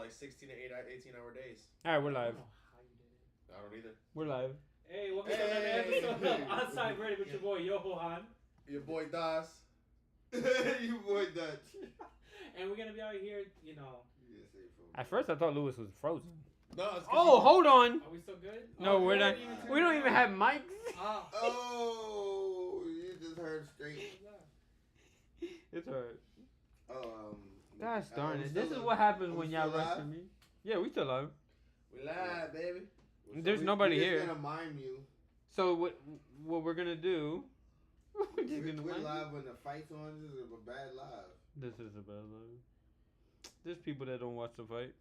like 16 to 18-hour days. All right, we're live. I don't either. We're live. Hey, welcome to another episode of Onside Verdict with your boy Yohan. Your boy Das. You boy Dutch. And we're gonna be out here, you know. At first, I thought Lewis was frozen. No, it's Oh, hold on. Are we still good? No, we're not. We don't even have mics. Oh, you just heard straight. It's alright. Oh, Gosh darn it. This is what happens when y'all rush me. Yeah, we still live. We live, baby. There's nobody here. We're gonna mime you. So what we're gonna do? We're live when the fight's on. This is a bad live. This is a bad live. There's people that don't watch the fight.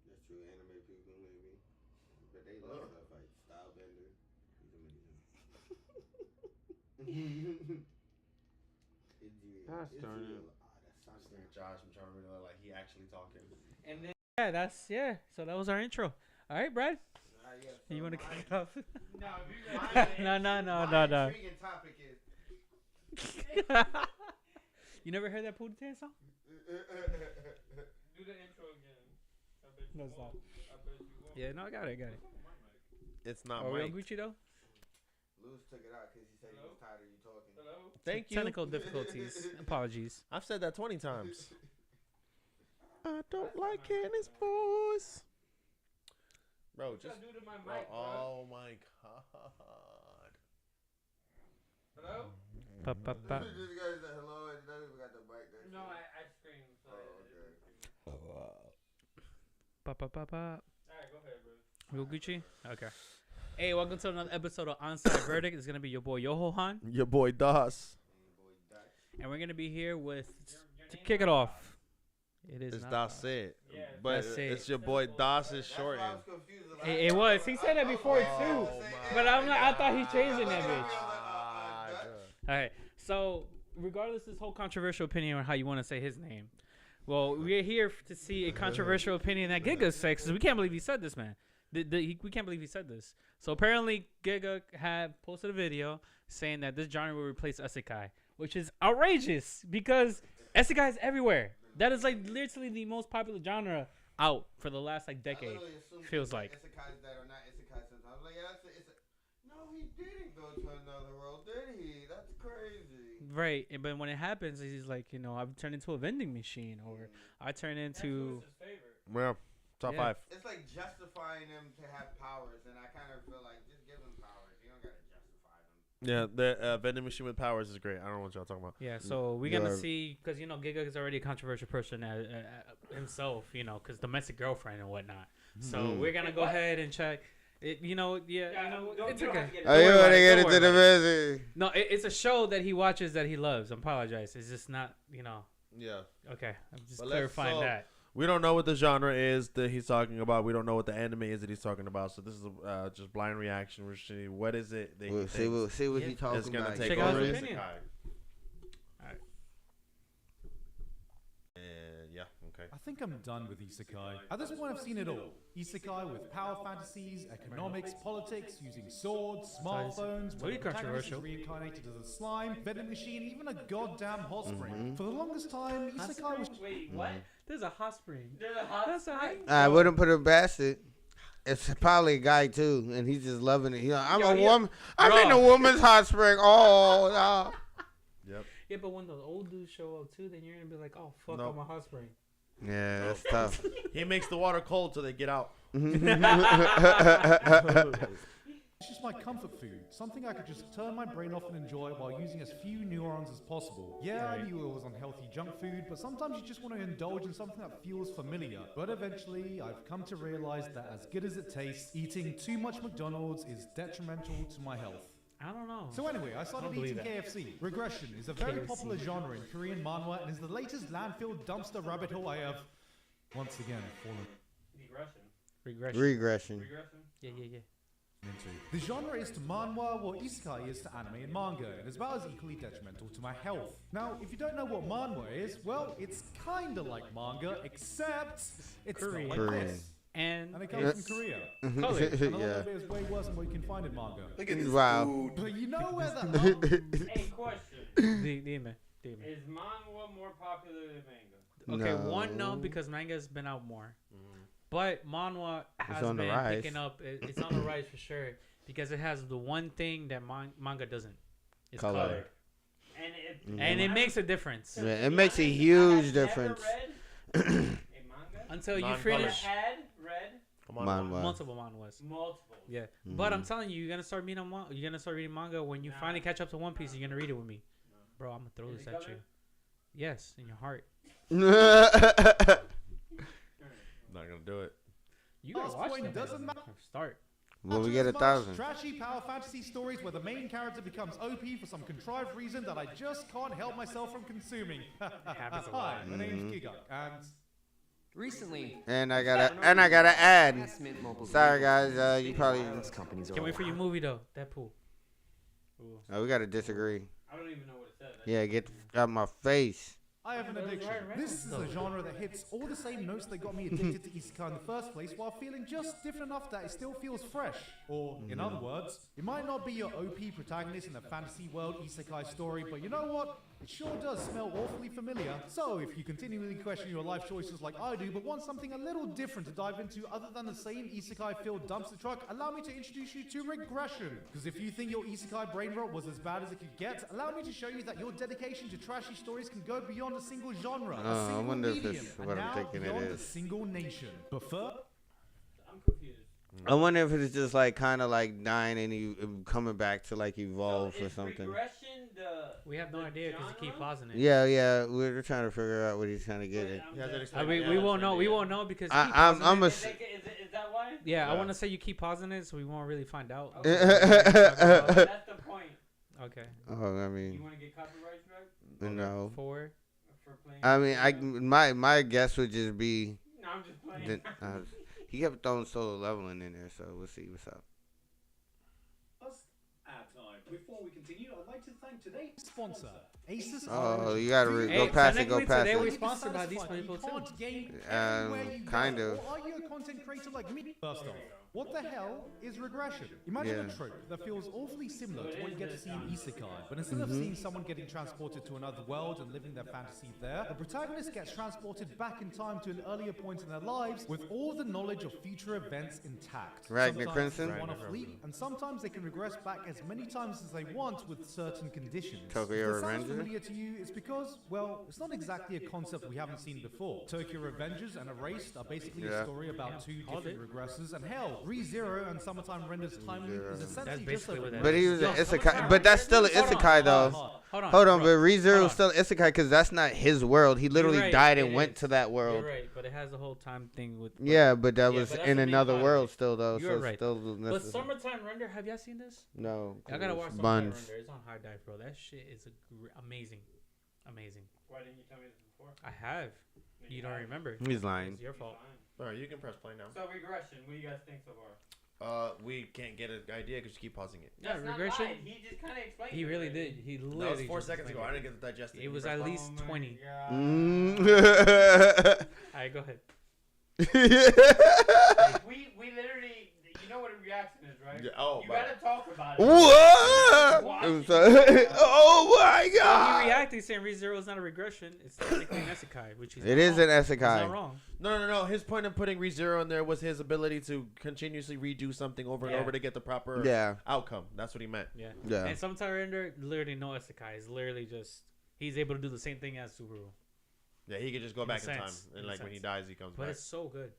That's true. Anime people maybe, but they love that fight. Stylebender. He's amazing. Gosh darn it. Josh, I'm trying to really look like he actually talking. And then So that was our intro. All right, Brad. So you want to kick it off? No, No. Intriguing topic is. You never heard that Pootie song? Do the intro again. No, stop. I bet you won't. Yeah, no, I got it. It's not Are we on Mike. Gucci though? Lewis took it out because he said he was tired of you talking. Hello? Thank you. Technical difficulties. Apologies. I've said that 20 times. I don't like Kenny's voice. Bro, What just. y'all do to my mic, bro? Oh my god. Hello? Pa. This guy said hello and doesn't even got the mic there. No, I screamed. So Okay. Pa. Alright, go ahead, bro. Real Gucci? Okay. Hey, welcome to another episode of Onside Verdict. It's going to be your boy Yohan. Your boy Das. And we're going to be here with, to kick it off. It is It's not. Das it. Yeah, But that's it. it's your boy Das is That's short. why I was confused. It was. He said that before too. But I'm like, I thought he changing that bitch. All right. So, regardless of this whole controversial opinion on how you want to say his name, well, we're here to see a controversial opinion that Gigguk said, because we can't believe he said this, man. We can't believe he said this. So, apparently, Gigguk had posted a video saying that this genre will replace isekai, which is outrageous because isekai is everywhere. That is, like, literally the most popular genre out for the last, like, decade. Feels like. Isekais that are not isekais sometimes. Like, yeah, no, he didn't go to another world, did he? That's crazy. Right, but when it happens, he's like, you know, I've turned into a vending machine, or I turn into. That's his favorite. Yeah. Top Yeah. 5. It's like justifying them to have powers, and I kind of feel like just give them powers. You don't gotta justify them. Yeah, the vending machine with powers is great. I don't know what y'all talking about. Yeah, so we're gonna see, because you know, Gigguk is already a controversial person himself, you know, because domestic girlfriend and whatnot. So we're gonna go ahead and check. It, you know, you know, it's okay. Oh, you worry want about to it, get don't into worry the about busy? No, it's a show that he watches that he loves. I apologize. It's just not, you know. Yeah. Okay, I'm just But clarifying that. We don't know what the genre is that he's talking about. We don't know what the anime is that he's talking about. So this is just blind reaction. We're seeing what is it that We'll he see. We'll see what Yeah. he talking is going about. to take Check out over his Isekai. opinion. And yeah, okay. I think I'm done with isekai. At this point, I've seen it all. Isekai with power fantasies, economics, politics, using swords, smartphones, Really where the protagonist is controversial. reincarnated as a slime, vending machine, even a goddamn hot spring. For the longest time, isekai was Wait, what? There's a hot spring. There's a hot That's a hot. I wouldn't put it past it. It's probably a guy too, and he's just loving it. You know, I'm a woman. I'm in a woman's hot spring. Oh, no. Yep. Yeah, but when those old dudes show up too, then you're gonna be like, oh fuck, Nope. I'm a hot spring. Yeah, that's tough. He makes the water cold so they get out. It's just my comfort food, something I could just turn my brain off and enjoy while using as few neurons as possible. Yeah, I knew it was unhealthy junk food, but sometimes you just want to indulge in something that feels familiar. But eventually, I've come to realize that as good as it tastes, eating too much McDonald's is detrimental to my health. I don't know. So anyway, I started don't eating believe KFC. Regression is a very KFC. popular genre in Korean manhwa and is the latest landfill dumpster rabbit hole I have, once again, fallen Regression. Regression. Yeah. into. The genre is to manhwa what isekai is to anime and manga, and is about as equally detrimental to my health. Now, if you don't know what manhwa is, well, it's kinda like manga, except it's Korean. not like Korean. this. And And it comes from Korea. Color. And a lot Yeah. of it is way worse than what you can find in manga. Look at this Wow. food. But you know where the... Hey, question. Dime. Is manga more popular than manga? Okay, No. one no, because manga's been out more. But manhwa has on the been rise. picking up. It's on the rise for sure because it has the one thing that manga doesn't. It's Color. color. And it makes a difference. Yeah, it makes a huge difference. A manga? Until you Non-color. finish Had read Come on. Manhwa. multiple manhwas. multiple. Yeah, but I'm telling you, you're gonna start reading manga when you finally catch up to One Piece. You're gonna read it with me, bro. I'm gonna throw Is this it at you. colored? Yes, in your heart. Not gonna do it. You gotta Last watch point them. doesn't man. Start. When we Not get as much 1,000. Trashy power fantasy stories where the main character becomes OP for some contrived reason that I just can't help myself from consuming. happens a Hi, lot. my name's Gigguk, and Recently, And I gotta add. Mint Mobile's Sorry legal guys, you probably. wireless companies are Can't wait for your allowed. movie though. Deadpool. Ooh. Oh, we gotta disagree. I don't even know what it said. Yeah, get out my face. I have an addiction. This is a genre that hits all the same notes that got me addicted to isekai in the first place while feeling just different enough that it still feels fresh. Or, in other words, it might not be your OP protagonist in a fantasy world isekai story, but you know what? It sure does smell awfully familiar. So, if you continually question your life choices like I do, but want something a little different to dive into other than the same isekai-filled dumpster truck, allow me to introduce you to Regression. Because if you think your isekai brain rot was as bad as it could get, allow me to show you that your dedication to trashy stories can go beyond a single genre, a I single wonder if medium, it's and what I'm now thinking it beyond a is. single nation. But first, I'm confused. I wonder if it's just like kind of like dying and you coming back to like evolve So or is something. regression the We have no the idea because you keep genre? pausing it. Yeah, we're trying to figure out what he's trying to get But at. I'm Yeah, that just- explains- We won't know. We won't know because you keep I'm pausing a. it. Is that why? Yeah, I Yeah. want to say you keep pausing it, so we won't really find out. Okay. Oh, That's the point. Okay. I You mean, want to get copyright strike no. 4. for playing? I mean, my guess would just be No, I'm just playing. that he kept throwing solo leveling in there, so we'll see what's up. ad time. Before we continue, I'd like to thank today's sponsor, Asus. Oh, you gotta go Hey, past it. Go technically past today we it. sponsored by these people too. Kind of. Or are you a content creator like me? First off, what the hell is regression? Imagine Yeah. a trope that feels awfully similar to what you get to see in isekai, but instead of seeing someone getting transported to another world and living their fantasy there, the protagonist gets transported back in time to an earlier point in their lives with all the knowledge of future events intact. Ragnar Sometimes Crimson? they want to flee, and sometimes they can regress back as many times as they want with certain conditions. Tokyo If that sounds Revenger? familiar to you, it's because, well, it's not exactly a concept we haven't seen before. Tokyo Revengers and Erased are basically a Yeah. story about two called different regressors, and hell, ReZero and Summertime Render's Time Loop is essentially That's just basically a what that But he was No, an Summertime isekai. But that's still an Hold on, isekai though. Hold on. Hold on, bro. but ReZero Hold is still isekai because that's not his world. He literally right, died and it went is. to that world. You're right, but it has the whole time thing with. Yeah, but that Yeah, was but that's in the main another plot of world it. still though. You're so right. it's still But necessary. Summertime Render, have y'all seen this? No, I gotta watch Summertime Buns. Render. It's on Hard Dive, bro. That shit is amazing, amazing. Why didn't you tell me this before? I have. You don't remember? He's lying. It's your fault. All right, you can press play now. So regression. What do you guys think so far? We can't get an idea because you keep pausing it. Yeah, That's not regression. right. He just kind of explained. He it really already. did. He That was literally. 4 just seconds ago. I explained didn't get to digest it. It You was press at play. least Oh my 20. God. Mm. Alright, go ahead. Like, we literally, you know what a reaction is, right? Yeah, oh, you but- gotta talk about it. What? Watch I'm it. sorry. Oh my Well, god! he reacted saying ReZero is not a regression. It's technically an isekai, which is It is an He's not isekai. wrong. No. His point of putting ReZero in there was his ability to continuously redo something over and Yeah. over to get the proper Yeah, outcome. That's what he meant. Yeah. yeah. And Summertime Render, literally no isekai. It's literally just he's able to do the same thing as Subaru. Yeah, he could just go In a back in time, sense, and in a like when he sense. dies, he comes But back. it's so good.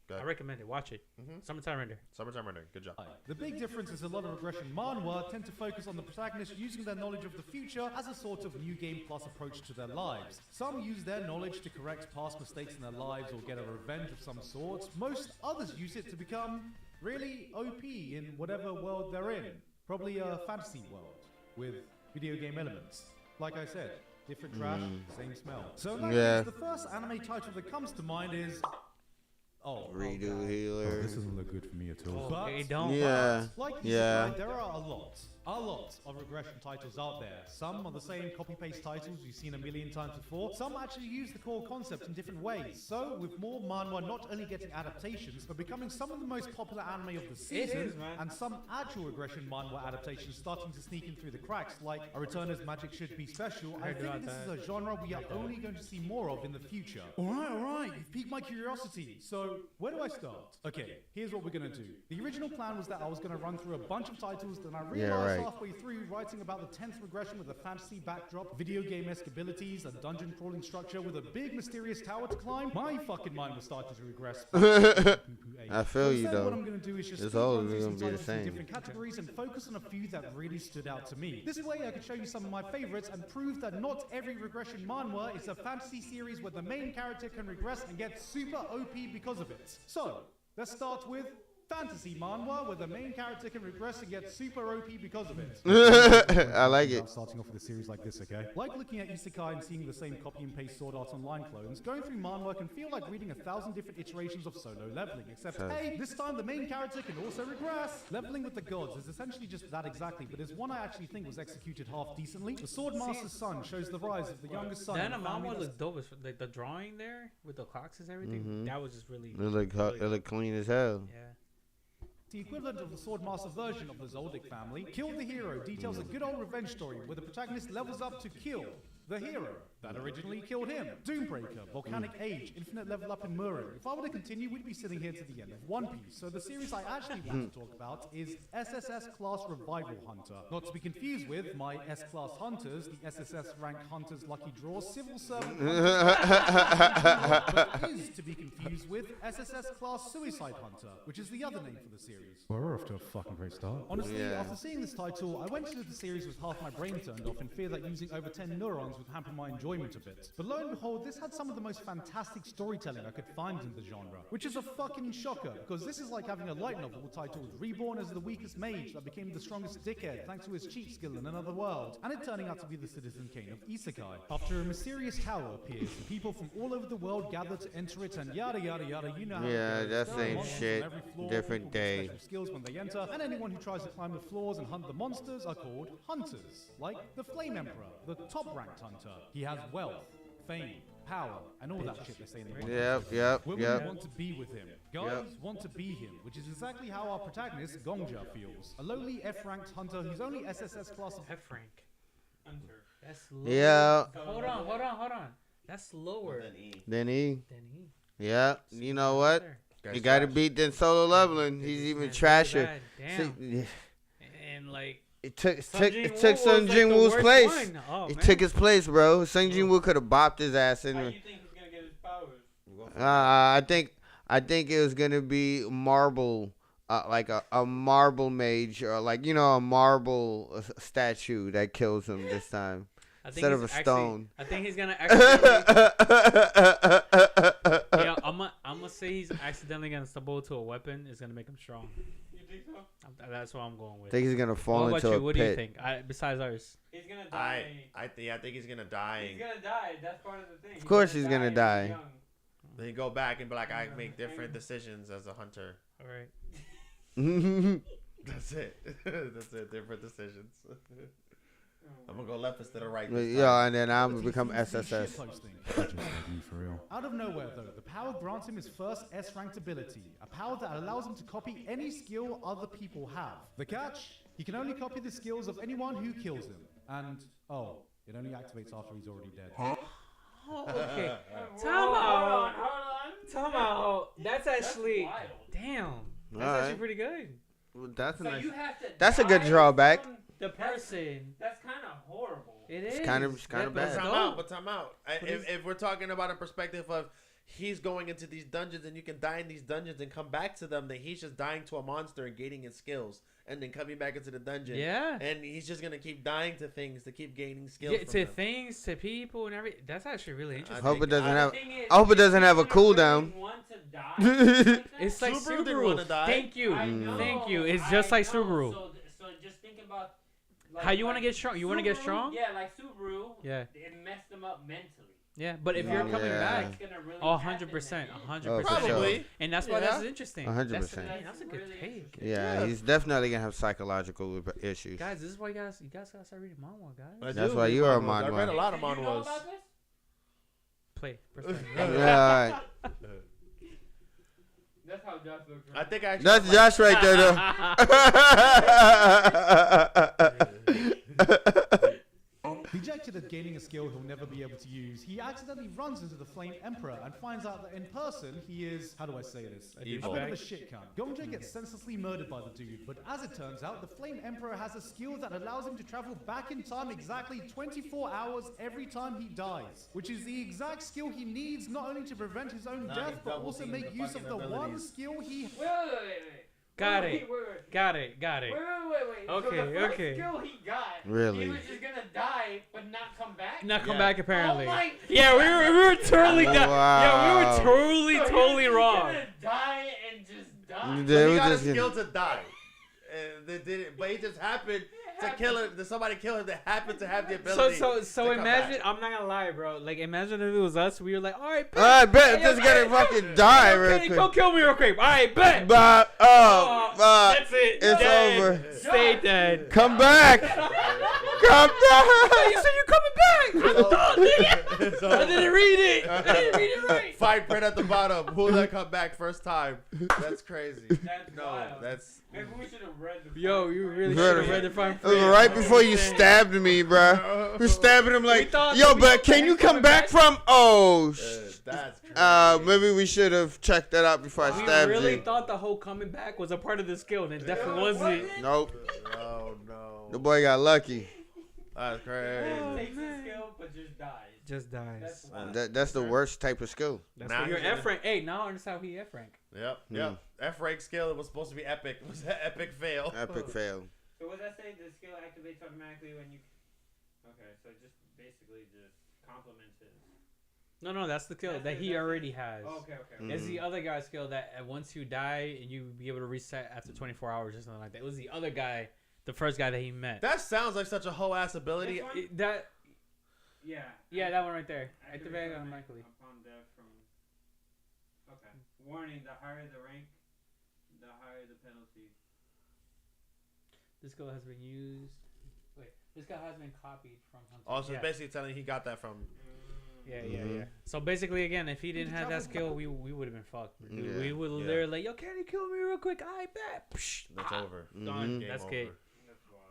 Good. I recommend it. Watch it. Mhm. Summertime Render. Summertime Render. Good job. The big difference is a lot of regression manhwa tend to focus on the protagonist using their knowledge of the future as a sort of new game plus approach to their lives. Some use their knowledge to correct past mistakes in their lives or get a revenge of some sort. Most others use it to become really OP in whatever world they're in. Probably a fantasy world with video game elements. Like I said, different trash, same smell. So Yeah. the first anime title that comes to mind is Redo God. healer. doesn't look good for me at all. Oh, it don't. Yeah. Like Yeah. Isekai, there are a lot of regression titles out there. Some are the same copy-paste titles you've seen a million times before. Some actually use the core concept in different ways. So, with more manhwa not only getting adaptations, but becoming some of the most popular anime of the season, is, man. and some actual regression manhwa adaptations starting to sneak in through the cracks, like A Returner's Magic Should Be Special, I heard about think this that. is a genre we are only going to see more of in the future. Alright, you've piqued my curiosity. So, Where do I start? Okay, here's what we're gonna do. The original plan was that I was gonna run through a bunch of titles, then I realized halfway through writing about the 10th regression with a fantasy backdrop, video game-esque abilities, a dungeon crawling structure with a big mysterious tower to climb, my fucking mind was starting to regress. I feel you though. What I'm gonna do is just it's always run through gonna some be the titles in same. different categories and focus on a few that really stood out to me. This way I could show you some of my favorites and prove that not every regression manhwa is a fantasy series where the main character can regress and get super OP because of it. So, let's start with fantasy manhwa where the main character can regress and get super OP because of it. I like it. Starting off with a series like this, okay? Like looking at isekai and seeing the same copy and paste Sword Art Online clones, going through manhwa can feel like reading 1,000 different iterations of solo leveling, except hey, this time the main character can also regress. Leveling with the gods is essentially just that exactly, but there's one I actually think was executed half decently. The Sword Master's son shows the rise of the youngest son. Then a manhwa looked dope. Like the drawing there with the clocks and everything. That was just really. It looked clean as hell. Yeah. The equivalent of the Swordmaster version of the Zoldyck family, Kill the Hero details a good old revenge story where the protagonist levels up to kill the hero that originally killed him. Doombreaker, Volcanic Age, Infinite Level Up in Murin. If I were to continue, we'd be sitting here to the end of One Piece. So the series I actually want to talk about is SSS Class Revival Hunter. Not to be confused with my S-Class Hunters, the SSS Rank Hunters Lucky Draw Civil Servant Hunters, but is to be confused with SSS Class Suicide Hunter, which is the other name for the series. We're off to a fucking great start. Honestly, after seeing this title, I went into the series with half my brain turned off in fear that using over 10 neurons would hamper my enjoyment a bit. But lo and behold, this had some of the most fantastic storytelling I could find in the genre, which is a fucking shocker, because this is like having a light novel titled Reborn as the Weakest Mage that became the strongest dickhead thanks to his cheat skill in another world, and it turning out to be the Citizen Kane of Isekai. After a mysterious tower appears, and people from all over the world gather to enter it, and yada yada yada, you know how it goes. That same shit, different day. Skills when they enter, and anyone who tries to climb the floors and hunt the monsters are called hunters, like the Flame Emperor, the top-ranked hunter. He has wealth, fame, power, and all that shit they say in the Women want to be with him. Guys want to be him, which is exactly how our protagonist, Gongja, feels. A lowly F-ranked hunter who's only SSS class of F-rank. Hunter. That's lower. Yeah. Hold on. That's lower Then E. than E. Yeah. You know what? You got to beat then solo leveling. He's even trasher. Damn. And like. It took Sung Jin Woo's place. It took his place, bro. Sung Jin Woo could have bopped his ass in. How do you think he's gonna get his powers? I think it was gonna be marble, like a marble mage or like a marble statue that kills him this time instead of a stone. I think he's gonna actually. Yeah, I'm gonna say he's accidentally gonna stumble to a weapon. It's gonna make him strong. That's what I'm going with. I think he's gonna fall into a pit. What do you think? Besides ours, he's gonna die. I think he's gonna die. He's gonna die. That's part of the thing. Of course, he's gonna die. Then you go back and be like, I make different decisions as a hunter. All right. That's it. That's it. Different decisions. I'm gonna go left instead of right. And then I'm gonna become SSS. Out of nowhere, though, the power grants him his first S-ranked ability, a power that allows him to copy any skill other people have. The catch? He can only copy the skills of anyone who kills him. And, it only activates after he's already dead. Okay. Hold Time out. That's actually. wild. Damn. That's actually pretty good. Well, that's a So nice. you have to That's a good die drawback. from- The person. That's kind of horrible. It is. It's kind of But bad. Time out. If we're talking about a perspective of he's going into these dungeons and you can die in these dungeons and come back to them, then he's just dying to a monster and gaining his skills and then coming back into the dungeon. Yeah. And he's just gonna keep dying to things to keep gaining skills. Yeah, from to them. things, to people, and everything. That's actually really interesting. I hope it doesn't have. The thing is, I hope it doesn't if have a you're gonna cooldown. really want to die like that, It's like Subaru didn't Subaru. wanna die. Thank you. I know, Thank you. It's just like know. Subaru. So just think about like, How you want to get strong? You want to get Subaru, strong? Yeah, like Subaru. Yeah. It messed them up mentally. Yeah, but if you're coming Yeah. back, It's gonna really 100%, happen 100%. for sure. Probably. And that's why that's interesting. 100%. That's a good Really take. Yeah, he's definitely gonna have psychological issues. Guys, this is why you guys gotta start reading manhwa, guys. That's why you are a I read a manhwa. lot of Did you know manhwas. about this? Play. Yeah, alright. That's how Josh looks. I think I actually That's like- Josh right there, though. The unexpected at gaining a skill he'll never be able to use, he accidentally runs into the Flame Emperor and finds out that in person he is, how do I say this? Evil. A bit of a shit cunt. Gonja gets senselessly murdered by the dude, but as it turns out, the Flame Emperor has a skill that allows him to travel back in time exactly 24 hours every time he dies, which is the exact skill he needs not only to prevent his own death, but also make use of the one skill he... Wait. Got it. Got it. Wait. Okay, So the first okay. skill he got, Really? he was just gonna die, but not come back? Not come back apparently. Oh my Yeah, we were totally Wow. Yeah, we were So totally he was wrong. gonna die and just die? They So were he got a just skill to die. And they did it, but he just happened to kill him. Did somebody kill him that happened to have the ability? So to come imagine. back. I'm not gonna lie, bro. Like imagine if it was us. We were like, all right, bet. I bet Hey, just okay, gonna fucking die real okay, quick. go kill me real quick. All right, bet. But That's it. it's Dead. over. Stay dead. Come back. Come back. You said you're coming back. So- I didn't read it. I didn't read it right. Fine print at the bottom. Who'll that come back first time? That's crazy. That's No, wild. that's Maybe we should have read the Yo, you really Right. should have read the fine It was print. right before you stabbed me, bruh. You stabbing him like, thought yo, that we but thought can that you he come coming back back? from? Oh, that's crazy. maybe we should have checked that out before I We stabbed really you. thought the whole coming back was a part of the skill, and it definitely wasn't. Nope. Oh no. The boy got lucky. That's crazy. takes the skill, but just dies. Just dies. That's wild. That's the worst type of skill. That's Now why you're he's gonna- F rank. Hey, now I understand who you F rank. Yep. F rank skill. It was supposed to be epic. It was an epic fail. Epic fail. So what does that say? The skill activates automatically when you... Okay, so just basically just complements his... No, that's the skill That's that it, he that's it. already has. Oh, okay. It's the other guy's skill that once you die, and you be able to reset after 24 hours or something like that. It was the other guy, the first guy that he met. That sounds like such a whole ass ability. This one? That Yeah, that one right there. Activate Activate automatically. upon death from... Okay. Warning, the higher the rank, the higher the penalty. This skill has been used. Wait, this guy has been copied from Hunter. Also, yeah. basically telling he got that from. Yeah. So basically, again, if he didn't have that skill, we would have been fucked. Dude. Yeah. We would Yeah. literally like, yo, can you kill me real quick? I bet. Psh, That's over. Done. Game That's over. it. That's wild.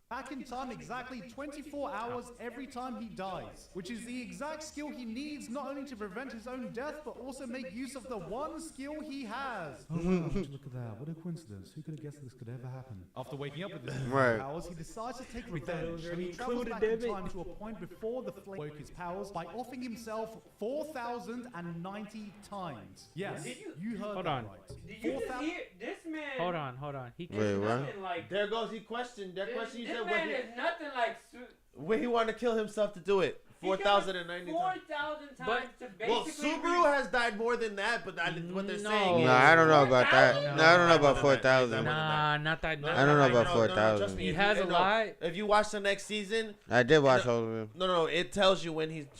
back in time exactly 24 hours every time he dies, which is the exact skill he needs not only to prevent his own death, but also make use of the one skill he has. Oh wow, would you look at that. What a coincidence. Who could have guessed this could ever happen? After waking up with his Right. powers, he decides to take thought it revenge, was and already he travels included, back in damn it. time to a point before the flame woke his powers by offing himself 4,090 times. Yes, Did you heard Hold that on. right. Did you just 4,000 hear this man? Hold on. He Wait, what? Nothing like There goes he questioned. That this, question you this said man is nothing like when he wanted to kill himself to do it. 4,090 times. 4,000 But- times to Well, basically. Subaru has died more than that, but what they're No. saying is. No, I don't know about that. No, No, I don't know about no, 4,000. Nah, not that. I don't know about no, 4,000. trust me, He if has you- a no, lot. If you watch the next season, I did watch all of them. no, it tells you when it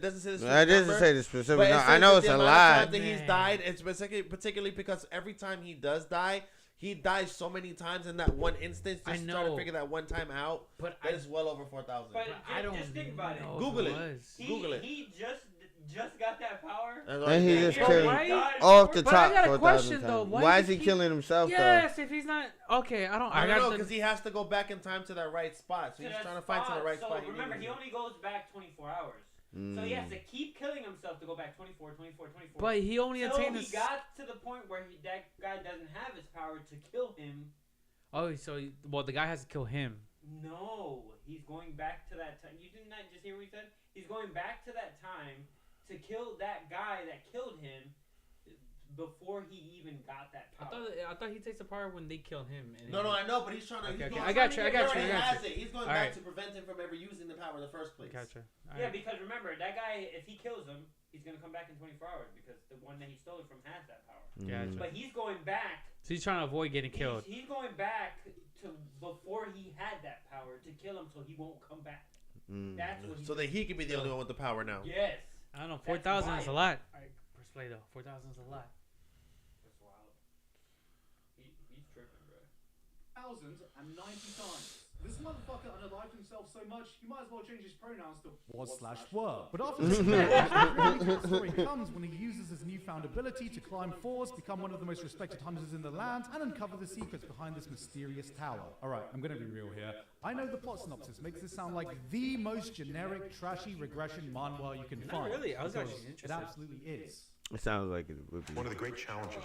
doesn't say the I didn't number, say the specific. but it No, says I know that it's the a amount of lot. times that he's Man. died. It's particularly because every time he does die, he dies so many times in that one instance. I Just trying to know. figure that one time out. But That is well over 4,000. But I don't just think about it. know Google if it. was. Google it. He just got that power. That's all And he did. just He killed already died off the But I top got a 4,000 question, though. times. Why Why does is he he killing himself Yes, if he's not okay, I I don't know got because he has to go back in time to that right spot. So he's trying to find to the right spot. So remember, he only goes back 24 hours. though? So he has to keep killing himself to go back 24. But he only so attained he his. got to the point where that guy doesn't have his power to kill him. Oh, so the guy has to kill him. No, he's going back to that time. You did not just hear what he said? He's going back to that time to kill that guy that killed him before he even got that power. I thought he takes the power when they kill him. And No, I know, but he's trying to. Okay, he's okay. going- I got you. He already has it. He's going All back right. to prevent him from ever using the power in the first place. Gotcha. Yeah, because remember, that guy, if he kills him, he's going to come back in 24 hours because the one that he stole it from has that power. Gotcha. But he's going back. So he's trying to avoid getting killed. He's going back to before he had that power to kill him so he won't come back. That's what he's So that he can be the only one with the power now. Yes. I don't know. That's 4,000 is a wild. lot. All right, press play though. 4,000 is a lot. That's wild. He's tripping, bro. 1,090 times. This motherfucker unalived himself so much, he might as well change his pronouns to was/were. But after this the story comes when he uses his newfound ability to climb floors, become one of the most respected hunters in the land, and uncover the secrets behind this mysterious tower. Alright, I'm gonna be real here. I know the plot synopsis makes this sound like the most generic, trashy regression manhwa you can find. Really? I was actually interested. It absolutely is. It sounds like it would be. One of the great challenges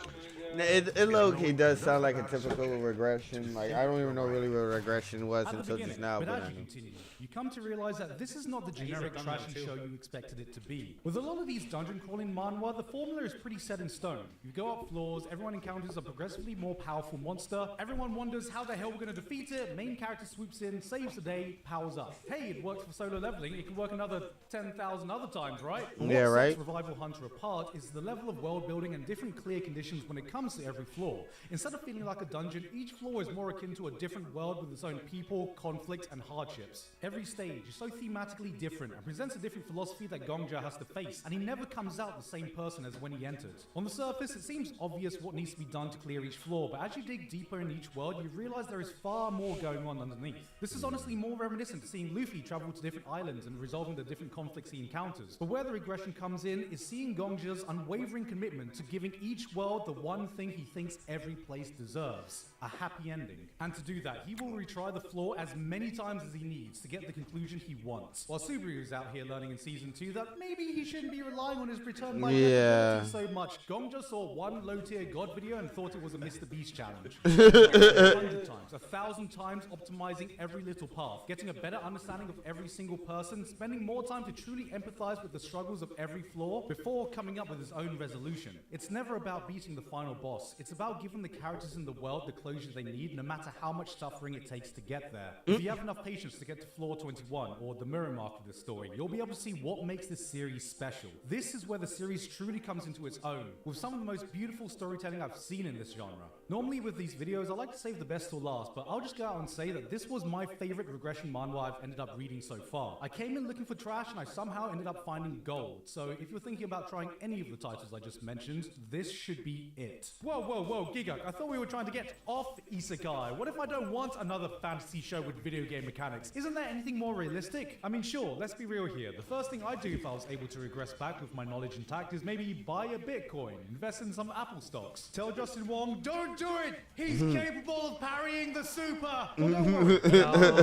in this. It low-key does sound like a typical regression. Like, I don't even know really what regression was At the until just beginning, now. but But as you continue, you come to realize that this is not the generic trashy show you expected it to be. With a lot of these dungeon crawling manhwa, the formula is pretty set in stone. You go up floors, everyone encounters a progressively more powerful monster, everyone wonders how the hell we're going to defeat it, main character swoops in, saves the day, powers up. Hey, it works for solo leveling, it can work another 10,000 other times, right? Yeah, What right. sets Revival Hunter apart is the level of world building and different clear conditions when it comes to every floor. Instead of feeling like a dungeon, each floor is more akin to a different world with its own people, conflict, and hardships. Every stage is so thematically different and presents a different philosophy that Gongja has to face, and he never comes out the same person as when he entered. On the surface, it seems obvious what needs to be done to clear each floor, but as you dig deeper in each world, you realize there is far more going on underneath. This is honestly more reminiscent to seeing Luffy travel to different islands and resolving the different conflicts he encounters. But where the regression comes in is seeing Gongja's unwavering commitment to giving each world the one thing he thinks every place deserves: a happy ending. And to do that, he will retry the floor as many times as he needs to get the conclusion he wants. While Subaru's out here learning in Season 2 that maybe he shouldn't be relying on his return by so much, Gongja saw one low-tier god video and thought it was a Mr. Beast challenge. 100 times, 1,000 times optimizing every little path, getting a better understanding of every single person, spending more time to truly empathize with the struggles of every floor before coming up with his own resolution. It's never about beating the final boss, it's about giving the characters in the world the closure they need, no matter how much suffering it takes to get there. If you have enough patience to get to floor 21, or the mirror mark of this story, you'll be able to see what makes this series special. This is where the series truly comes into its own, with some of the most beautiful storytelling I've seen in this genre. Normally with these videos, I like to save the best till last, but I'll just go out and say that this was my favorite regression manhwa I've ended up reading so far. I came in looking for trash and I somehow ended up finding gold, so if you're thinking about trying any of the titles I just mentioned, this should be it. Whoa, whoa, whoa, Gigguk, I thought we were trying to get off Isekai. What if I don't want another fantasy show with video game mechanics? Isn't there anything more realistic? I mean, sure, let's be real here. The first thing I'd do if I was able to regress back with my knowledge intact is maybe buy a Bitcoin, invest in some Apple stocks. Tell Justin Wong, don't do it! He's capable of parrying the super! Well, don't worry. Hold on.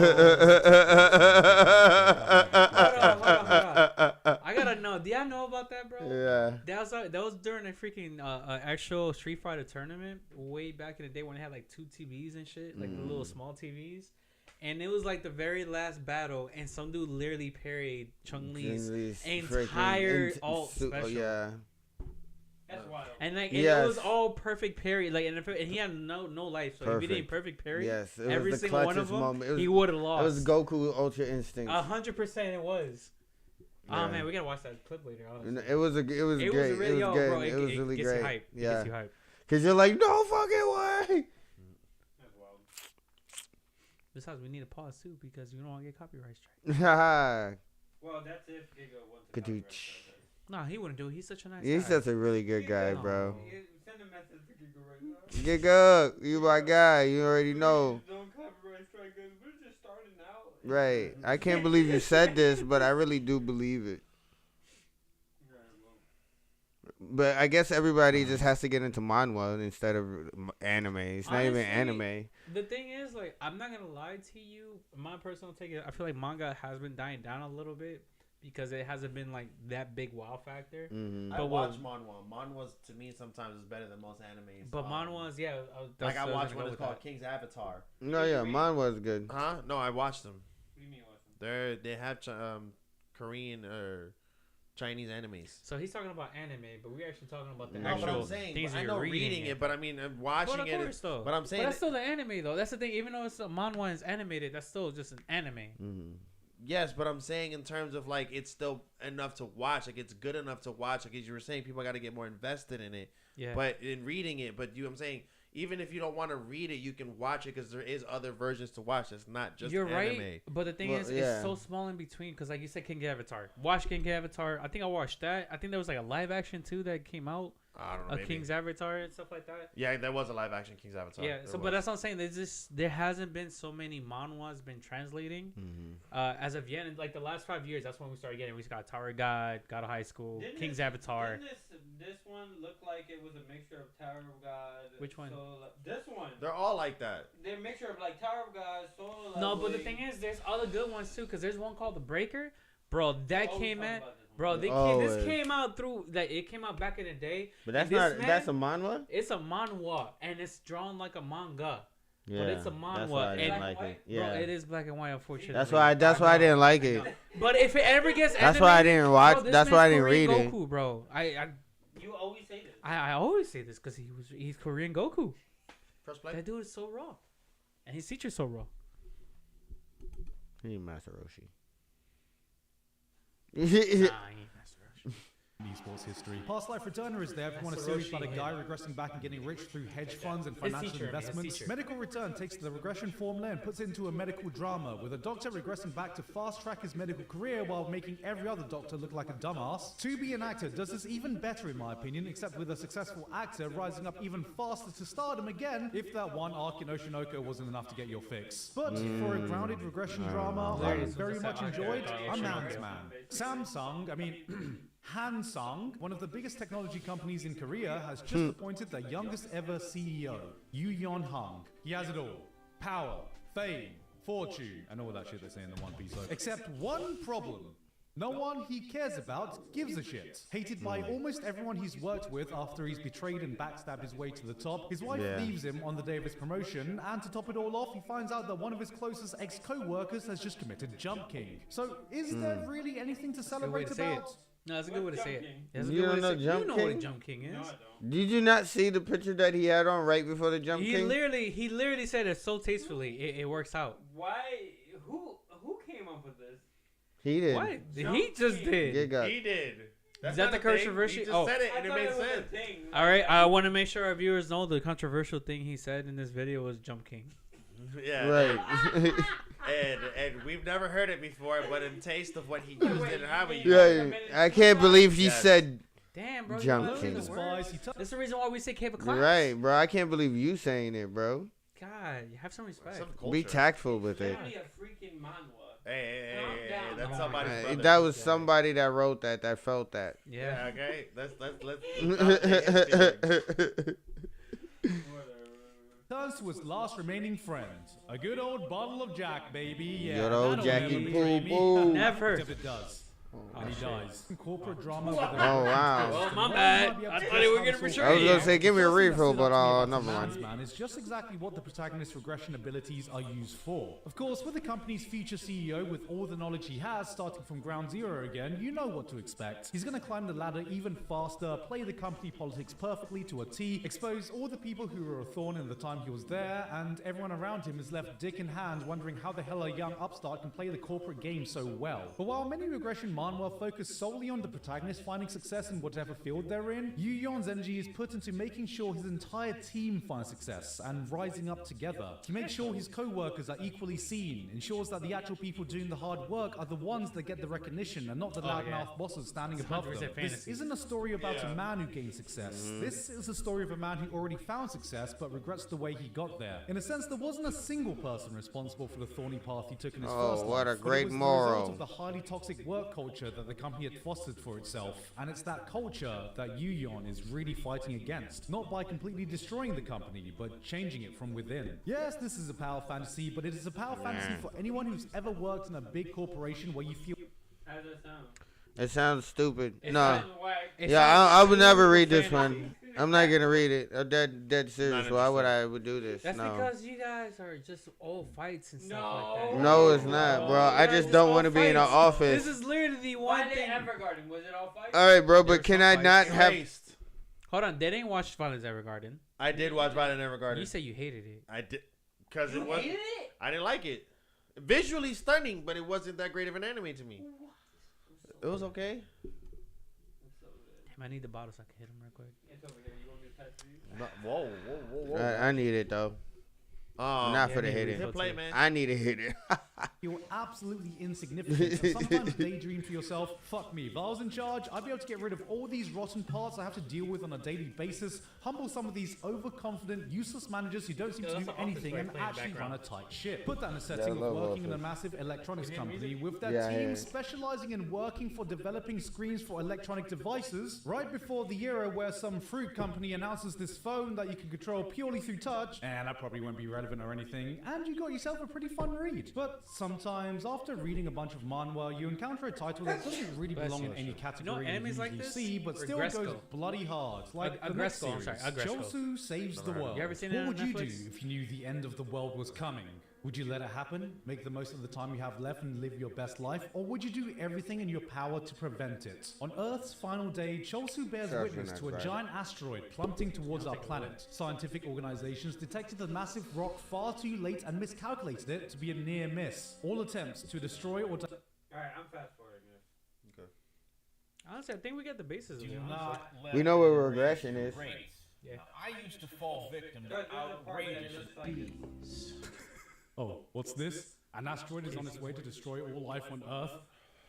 I gotta know. Do y'all know about that, bro? Yeah. That was during a freaking actual Street Fighter tournament way back in the day when they had like 2 TVs and shit, like the little small TVs. And it was like the very last battle, and some dude literally parried Chun-Li's entire alt special. Yeah. That's wild. And like it was all perfect parry, like and he had no life, so if he didn't perfect parry, yes, every single one of them, he would have lost. It was Goku Ultra Instinct. 100% it was. Yeah. Oh man, we gotta watch that clip later. Honestly. It was great. It was really good. Bro, it was really gets great. You hype. Yeah. It gets you hype. Cause you're like, no fucking way. That's wild. Besides, we need to pause too because you don't want to get copyright strike. Well, that's if Gigguk wants to Could you? copyright strike us. No, he wouldn't do it. He's such a nice guy. He's such a really good guy, Gigguk, bro. Send a message to Gigguk right now. Gigguk, you my guy. You already know. Don't copyright strike us. We're just starting out. Right. I can't believe you said this, but I really do believe it. But I guess everybody just has to get into manhwa instead of anime. It's not even anime. The thing is, like, I'm not gonna lie to you. My personal take is, I feel like manga has been dying down a little bit because it hasn't been like that big wow factor. Mm-hmm. I watch manhwa. Manhwas to me sometimes is better than most animes. But manhwas, yeah. Like I watched one that's called King's Avatar. No, yeah, manhwa's good. Huh? No, I watched them. What do you mean watch them? They have Korean or Chinese animes. So he's talking about anime, but we're actually talking about the No, actual but I'm saying, things I you're know reading it, but I mean, I'm watching but of course, though. But I'm saying, but that's still the anime, though. That's the thing. Even though it's a manhwa and it's animated, that's still just an anime. Mm-hmm. Yes, but I'm saying in terms of like it's still enough to watch. Like it's good enough to watch. Like as you were saying, people got to get more invested in it. Yeah. But in reading it, I'm saying even if you don't want to read it, you can watch it because there is other versions to watch. It's not just You're anime. right, but the thing is, it's so small in between. Because like you said, King Avatar. Watch King Avatar. I think I watched that. I think there was like a live action too that came out. I don't know. A Maybe. King's Avatar and stuff like that. Yeah, there was a live action King's Avatar. Yeah, but that's what I'm saying. There hasn't been so many manhwas been translating as of yet. In like the last 5 years, that's when we started getting. We got Tower of God, God of High School, King's Avatar. Didn't this one look like it was a mixture of Tower of God? Which one? This one. They're all like that. They're a mixture of like Tower of God, Solo Leveling. No, but the thing is, there's other good ones too. Cause there's one called The Breaker, bro. That came in. Bro, this came out through like it came out back in the day. But that's not that's a manhwa? It's a manhwa and it's drawn like a manga. Yeah, but it's a manhwa. that's why I didn't and, like it. Yeah. Bro, it is black and white, unfortunately. That's why I didn't like it. But if it ever gets that's why I didn't watch. Bro, that's why I didn't Korean read Goku, it. Bro, you always say this. I always say this because he's Korean Goku. First play. That dude is so raw, and his teacher's so raw. He ain't Master Roshi. Nah, he ain't Master Roshi. Esports history. Past Life Returner is there if you want a series about a guy regressing back and getting rich through hedge funds and financial investments. Medical Return takes the regression formula and puts it into a medical drama, with a doctor regressing back to fast-track his medical career while making every other doctor look like a dumbass. To Be an Actor does this even better in my opinion, except with a successful actor rising up even faster to stardom again if that one arc in Oceanoka wasn't enough to get your fix. But for a grounded regression drama I very much enjoyed, I'm Hans Man. Hansung, one of the biggest technology companies in Korea, has just appointed their youngest ever CEO, Yoo Yeon-hung. He has it all. Power, fame, fortune, and all that shit they say in the One Piece. Except one problem. No one he cares about gives a shit. Hated by almost everyone he's worked with after he's betrayed and backstabbed his way to the top, his wife leaves him on the day of his promotion, and to top it all off, he finds out that one of his closest ex-co-workers has just committed Jump King. So is there really anything to celebrate about? No, that's a good way to say it. That's a You good way don't to know say it. Jump You know King? what a Jump King is. No, I don't. Did you not see the picture that he had on right before the Jump He King? literally said it so tastefully. It works out. Why? Who came up with this? He did. What? He just did. Gigguk. He did. Is that the controversial? He just said it and it made sense. All right, I want to make sure our viewers know the controversial thing he said in this video was Jump King. Yeah. Right. And we've never heard it before, but in taste of what he used it and how he used Yeah, I can't believe he Yes. said Damn, bro. Jump you losing King. the words. That's the reason why we say Cape of You're Clouds. right, bro. I can't believe you saying it, bro. God, you have some respect. Some culture. Be tactful with it. Only a freaking manhwa. Hey, Calm down. that's Oh somebody's my brother. That was somebody that wrote that felt that. Yeah. Okay. Let's Turns to his last remaining friend. A good old bottle of Jack, baby. Yeah, Good old that'll Jackie never Poo betray me. Poo. Never. Except it does. And he dies. Corporate drama. Oh, wow. Oh, my bad. I thought they were getting for sure. I was going to say, give me a refill, but never Man's mind. Man is just exactly what the protagonist's regression abilities are used for. Of course, with the company's future CEO with all the knowledge he has, starting from ground zero again, you know what to expect. He's going to climb the ladder even faster, play the company politics perfectly to a T, expose all the people who were a thorn in the time he was there, and everyone around him is left dick in hand wondering how the hell a young upstart can play the corporate game so well. But while many regression manhwa focus solely on the protagonist finding success in whatever field they're in, Yoo Yeon's energy is put into making sure his entire team finds success and rising up together. He makes sure his co-workers are equally seen, ensures that the actual people doing the hard work are the ones that get the recognition and not the loudmouth bosses standing above them. This fantasy. isn't a story about a man who gained success. This is a story of a man who already found success but regrets the way he got there. In a sense, there wasn't a single person responsible for the thorny path he took in his first what life, a but great it was the moral. result of the highly toxic work culture that the company had fostered for itself. And it's that culture that Yoo Yeon is really fighting against. Not by completely destroying the company, but changing it from within. Yes, this is a power fantasy, but it is a power fantasy for anyone who's ever worked in a big corporation where you feel... How does that sound? It sounds stupid. It No. sounds Whack. Yeah, I would never read this one. I'm not going to read it. I'm dead serious. Why would I would do this? That's No. because you guys are just old fights and stuff like that. No, it's not, bro. I just don't want to be in an office. This is literally the Why one did thing. Evergarden? Was it all fights? All right, bro, but There's can some I fights. not have... Erased. Hold on, they didn't watch Violence Evergarden. I did watch Violet Evergarden. You said you hated it. I did because You it was. hated it? I didn't like it. Visually stunning, but it wasn't that great of an anime to me. It was okay. Damn, I need the bottle so I can hit him real quick. It's over here. You want me to pass it to you? Whoa. I need it, though. Not for the hitting. Hit play, man. I need a hitter. You're absolutely insignificant. And sometimes daydream to yourself, fuck me. If I was in charge, I'd be able to get rid of all these rotten parts I have to deal with on a daily basis, humble some of these overconfident, useless managers who don't seem to do anything and actually run a tight ship. Put that in a setting of working in a massive electronics company with their team specializing in working for developing screens for electronic devices, right before the era where some fruit company announces this phone that you can control purely through touch, and that probably won't be relevant or anything, and you got yourself a pretty fun read. But sometimes, after reading a bunch of manhwa, you encounter a title that doesn't really belong in any category you usually see, but still goes bloody hard. Like the next series, Chosu Saves the World. What would you do if you knew the end of the world was coming? Would you let it happen, make the most of the time you have left and live your best life, or would you do everything in your power to prevent it? On Earth's final day, Chosu bears witness to a giant asteroid plummeting towards our planet. Scientific organizations detected the massive rock far too late and miscalculated it to be a near miss. All attempts to destroy or... Alright, I'm fast forwarding this. Okay. Honestly, I think we get the basis of it. We know what regression is. Yeah. I used to fall victim to outrageous... Oh, what's this? An asteroid is on its way to destroy all life on Earth?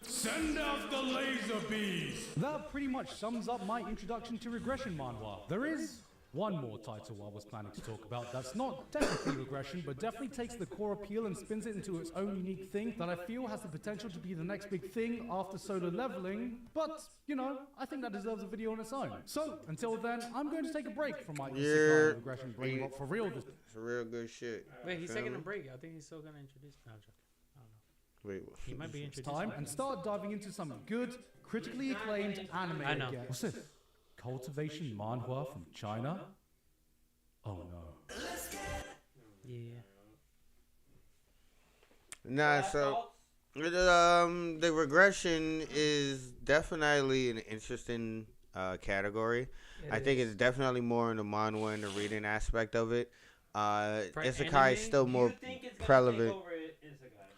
Send out the laser bees! That pretty much sums up my introduction to regression manhwa. There is one more title I was planning to talk about that's not technically regression, but definitely takes the core appeal and spins it into its own unique thing that I feel has the potential to be the next big thing after Solo Leveling. But, you know, I think that deserves a video on its own. So, until then, I'm going to take a break from my regression brain rot for real. It's real good shit. Wait, he's taking a break. I think he's still gonna introduce. No, I'm joking. I don't know. Wait, He might be introducing. Time and start diving into some good, critically acclaimed anime again. What's this? Cultivation manhwa from China? Oh no. Yeah. Nah, so the regression is definitely an interesting category. I think it's definitely more in the manhwa and the reading aspect of it. Isekai is still more prevalent.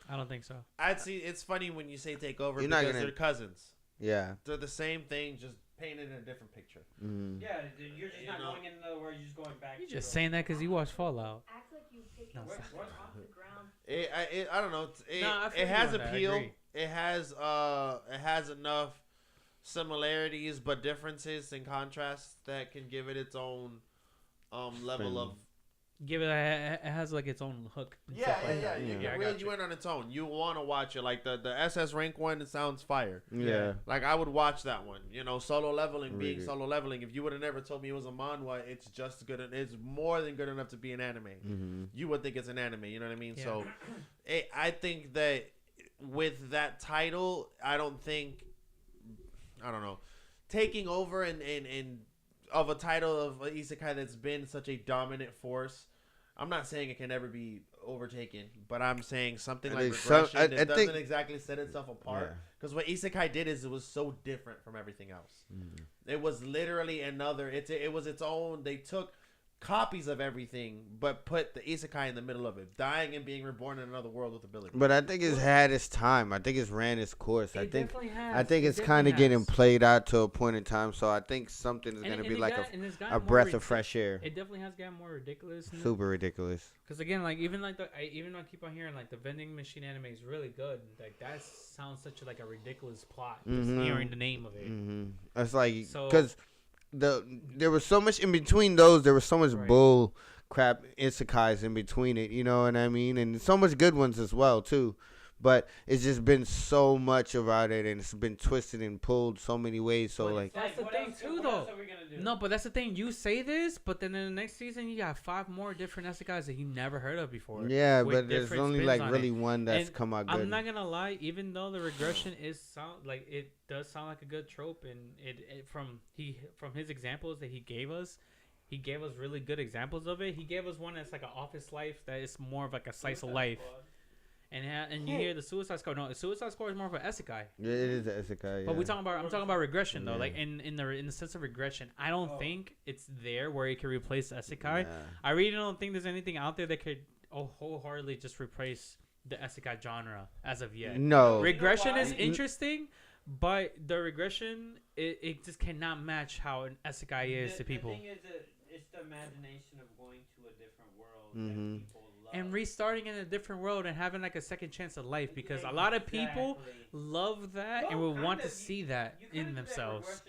I don't think so. I'd see. It's funny when you say take over because they're cousins. Yeah. They're the same thing, just painted in a different picture. Mm. Yeah, you're just not going in another word. You're just going back. You're just saying that because you watched Fallout. Act like you picked No, up stop. something off the ground. I don't know. I feel It has you on that. I appeal. agree. It has enough similarities but differences and contrasts that can give it its own level of. Give it. It has like its own hook. and Yeah. stuff like that. You Yeah, I can got reel you in on its own. You want to watch it. Like the SS rank one, it sounds fire. Yeah. Like I would watch that one. You know, Solo Leveling being Really? Solo Leveling. If you would have never told me it was a manhwa, it's just good. It's more than good enough to be an anime. Mm-hmm. You would think it's an anime. You know what I mean? Yeah. So, I think that with that title, I don't know, taking over and of a title of a isekai that's been such a dominant force. I'm not saying it can never be overtaken, but I'm saying something like regression that doesn't exactly set itself apart. Because what isekai did is it was so different from everything else. Mm. It was literally another. It was its own. They took copies of everything, but put the isekai in the middle of it, dying and being reborn in another world with ability. But I think it's had its time. I think it's ran its course. I think has. it's kind of getting played out to a point in time. So I think something is going to be like a breath of fresh air. It definitely has gotten more ridiculous. Super ridiculous. Because again, like even like I keep on hearing like the vending machine anime is really good. Like that sounds such like a ridiculous plot. Just hearing the name of it. Mm-hmm. It's like So, because there was so much in between those. There was so much bull crap isekais in between it. You know what I mean? And so much good ones as well too. But it's just been so much about it, and it's been twisted and pulled so many ways. So like that's the thing too, though. No, but that's the thing. You say this, but then in the next season, you got 5 more different isekais that you never heard of before. Yeah, but there's only like really one that's come out good. I'm not gonna lie. Even though the regression it does sound like a good trope, and it from his examples that he gave us really good examples of it. He gave us one that's like an office life that is more of like a slice of life. And you hear the Suicide Squad. No, the Suicide Squad is more of an isekai. Yeah, it is an isekai. But I'm talking about regression though. Like in the sense of regression, I don't think it's there where it can replace isekai. Nah. I really don't think there's anything out there that could wholeheartedly just replace the isekai genre as of yet. No, regression is interesting, but the regression it just cannot match how an isekai is to people. The thing is, it's the imagination of going to a different world that people love. and restarting in a different world and having like a second chance of life, because a lot of people love that and will want to see that in themselves.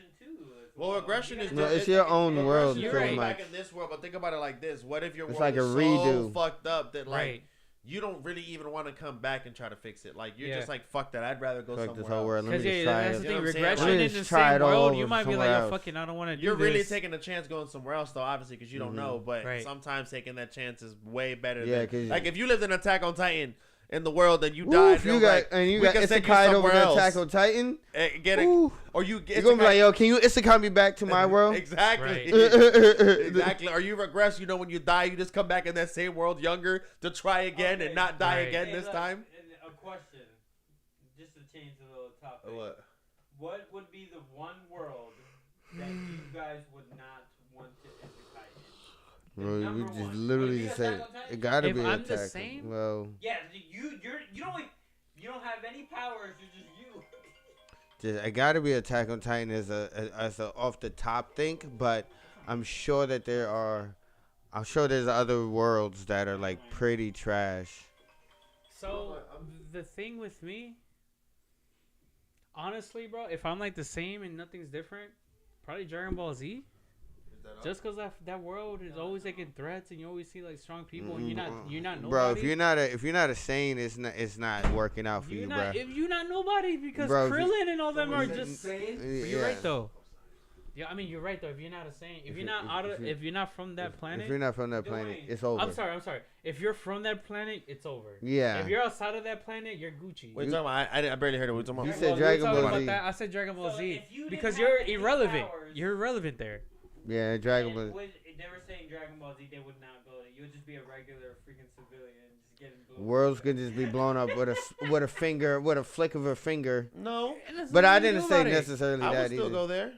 Well, regression is it's your own world, you're pretty right much. back in this world, but think about it like this: what if your It's world like a is so redo. fucked up that like Right. you don't really even want to come back and try to fix it? Like you're Yeah. just like, fuck that. I'd rather go Fuck somewhere this whole world. else. Let me Because just yeah, try that's it. the You know thing. what I'm saying? Regression Let me in the just try same it all world, over you might be somewhere like, yo, else. fucking, I don't want to do You're really this. taking a chance going somewhere else, though, obviously, because you don't know. But Right. sometimes taking that chance is way better. Yeah, than, 'cause- like if you lived in Attack on Titan in the world and you Oof, died, you they'll got like, and you we got can send you Isekai over somewhere the else. Attack on Titan. Get it, Ooh. or you You're get gonna be like, yo, can you Isekai me back to my world? exactly, Right. exactly. Or you regress. You know, when you die, you just come back in that same world younger to try again and not die Right. again Hey, this look, time. A question, just to change the little topic. What? What would be the one world that you guys would not want to isekai in? Bro, Number we just one. literally Would it just be said Attack on Titan? it gotta If be I'm the Attack. same- Well, Yeah, you don't have any powers. You're just you. just it gotta be Attack on Titan as a off the top think, but I'm sure that there's other worlds that are like pretty trash. So the thing with me, honestly, bro, if I'm like the same and nothing's different, probably Dragon Ball Z. Just because that world is always like in threats and you always see like strong people and you're not nobody. Bro, if you're not a Saiyan, it's not working out for you, bro. If you're not nobody, because Bro, if Krillin and all them are just. Yeah. But you're right though. Yeah, I mean you're right though. If you're not a Saint, if you're not from that planet, If you're not from that planet, it's over. I'm sorry. If you're from that planet, it's over. Yeah. If you're outside of that planet, you're Gucci. Wait, talking about? I barely heard it. What you talking You about? said Well, Dragon talking Ball about Z. that. I said Dragon Ball So Z if you didn't because have you're any irrelevant. powers- You're irrelevant there. Yeah, Dragon Ball. They were saying Dragon Ball Z, they would not go there. You would just be a regular freaking civilian, just getting blown. Worlds could just be blown up with a finger, with a flick of a finger. No, But I didn't say necessarily I would that still either. go there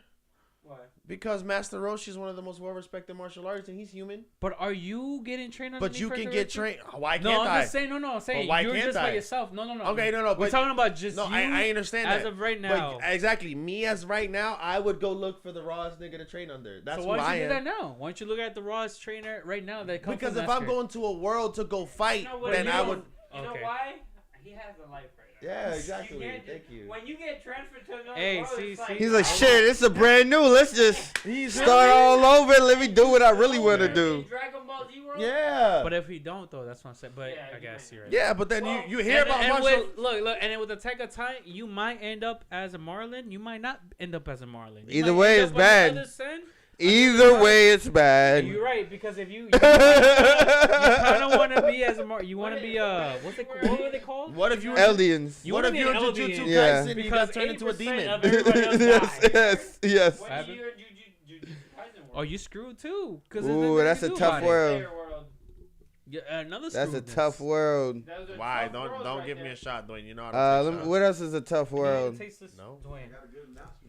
Why? because Master Roshi is one of the most well-respected martial artists, and he's human. But are you getting trained on? But you can get trained. Why can't No, I'm I? just saying. No, I'm saying why you're can't just by I? yourself. No. Okay, no. We're But talking about just no, you. I understand as that. of right now. But exactly, me as right now, I would go look for the rawest nigga to train under. That's So who why don't I you do am. that now? Why don't you look at the rawest trainer right now that comes Because from if I'm Master? going to a world to go fight, You know what? then You I know- would. You know Okay. why? He has a life right now. Yeah, exactly. can't Thank you. When you get transferred to another Hey, world, see, it's see. He's like, shit, it's a brand new. Let's just start all over. Let me do what I really want to do. Dragon Ball Z world? Yeah. But if he don't though, that's what I'm saying. But Yeah, I guess you're right. Yeah, but then Well, you hear about and martial. with, look, and then with Attack on Titan, you might end up as a Marlin. You might not end up as a Marlin. You Either might way, end it's up on the bad. other side. Either way, it's bad. You're right because if you kind of want to be as a Marlin, you want to be what were they called? What if you? Aliens. You What wanna if be you're an Jujutsu Eldian. Yeah. Kaisen and you Because got turned into a 80% demon? of everybody else yes, died. yes. When Happened? you're in Jujutsu Kaisen world? Oh, you screwed too. Cause Ooh, there's that's a nothing to do tough about it. world. Slayer world. Yeah, another. That's a screwedness. tough world. That was a Why? tough world Don't right give me there. a shot, Dwayne. You know how to take shots. What else is a tough You need world? to taste this, No. Dwayne.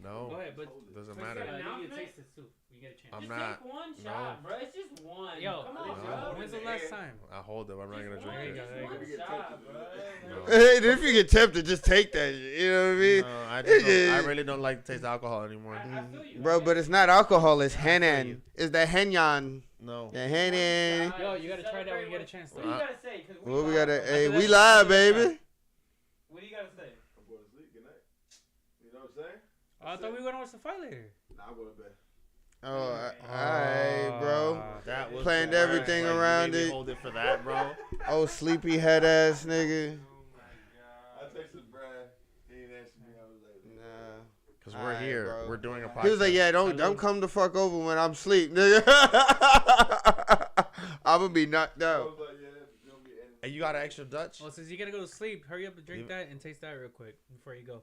No, Go ahead, but doesn't But matter. you gotta- you need to taste this too. You get a chance. I'm Just not. take one No. shot, bro. It's just one. Yo, Come on, No. bro. when's the last time? I hold it. I'm not gonna Just drink There you it. go, there you one go. shot, bro. No. Hey, if you get tempted, just take that. You know what I mean? No, I just don't, I really don't like to taste alcohol anymore. I feel you. Bro, but it's not alcohol. It's henan. It's the henyan. No. The henan. Yo, you gotta try that when you get a chance. What do you Though. gotta say? 'Cause What we live. gotta? Hey, After we that, live, after that baby. What do you gotta say? I'm going to sleep. Good night. You know what I'm saying? I thought we were gonna watch the fight later. Nah, I'm going to bed. Oh, alright, bro. That was Planned the worst. everything Like, you around made me it. Hold it for that, bro. Oh, sleepy head ass nigga. I texted Brad. He didn't answer me. I was like, Nah. Because we're Alright, here. bro. We're doing a podcast. He was like, yeah, don't come the fuck over when I'm asleep, nigga. I'm gonna be knocked I out. was like, yeah, it's going to be ending. Hey, you got an extra Dutch? Well, since you gotta go to sleep, hurry up and drink Leave- that and taste that real quick before you go.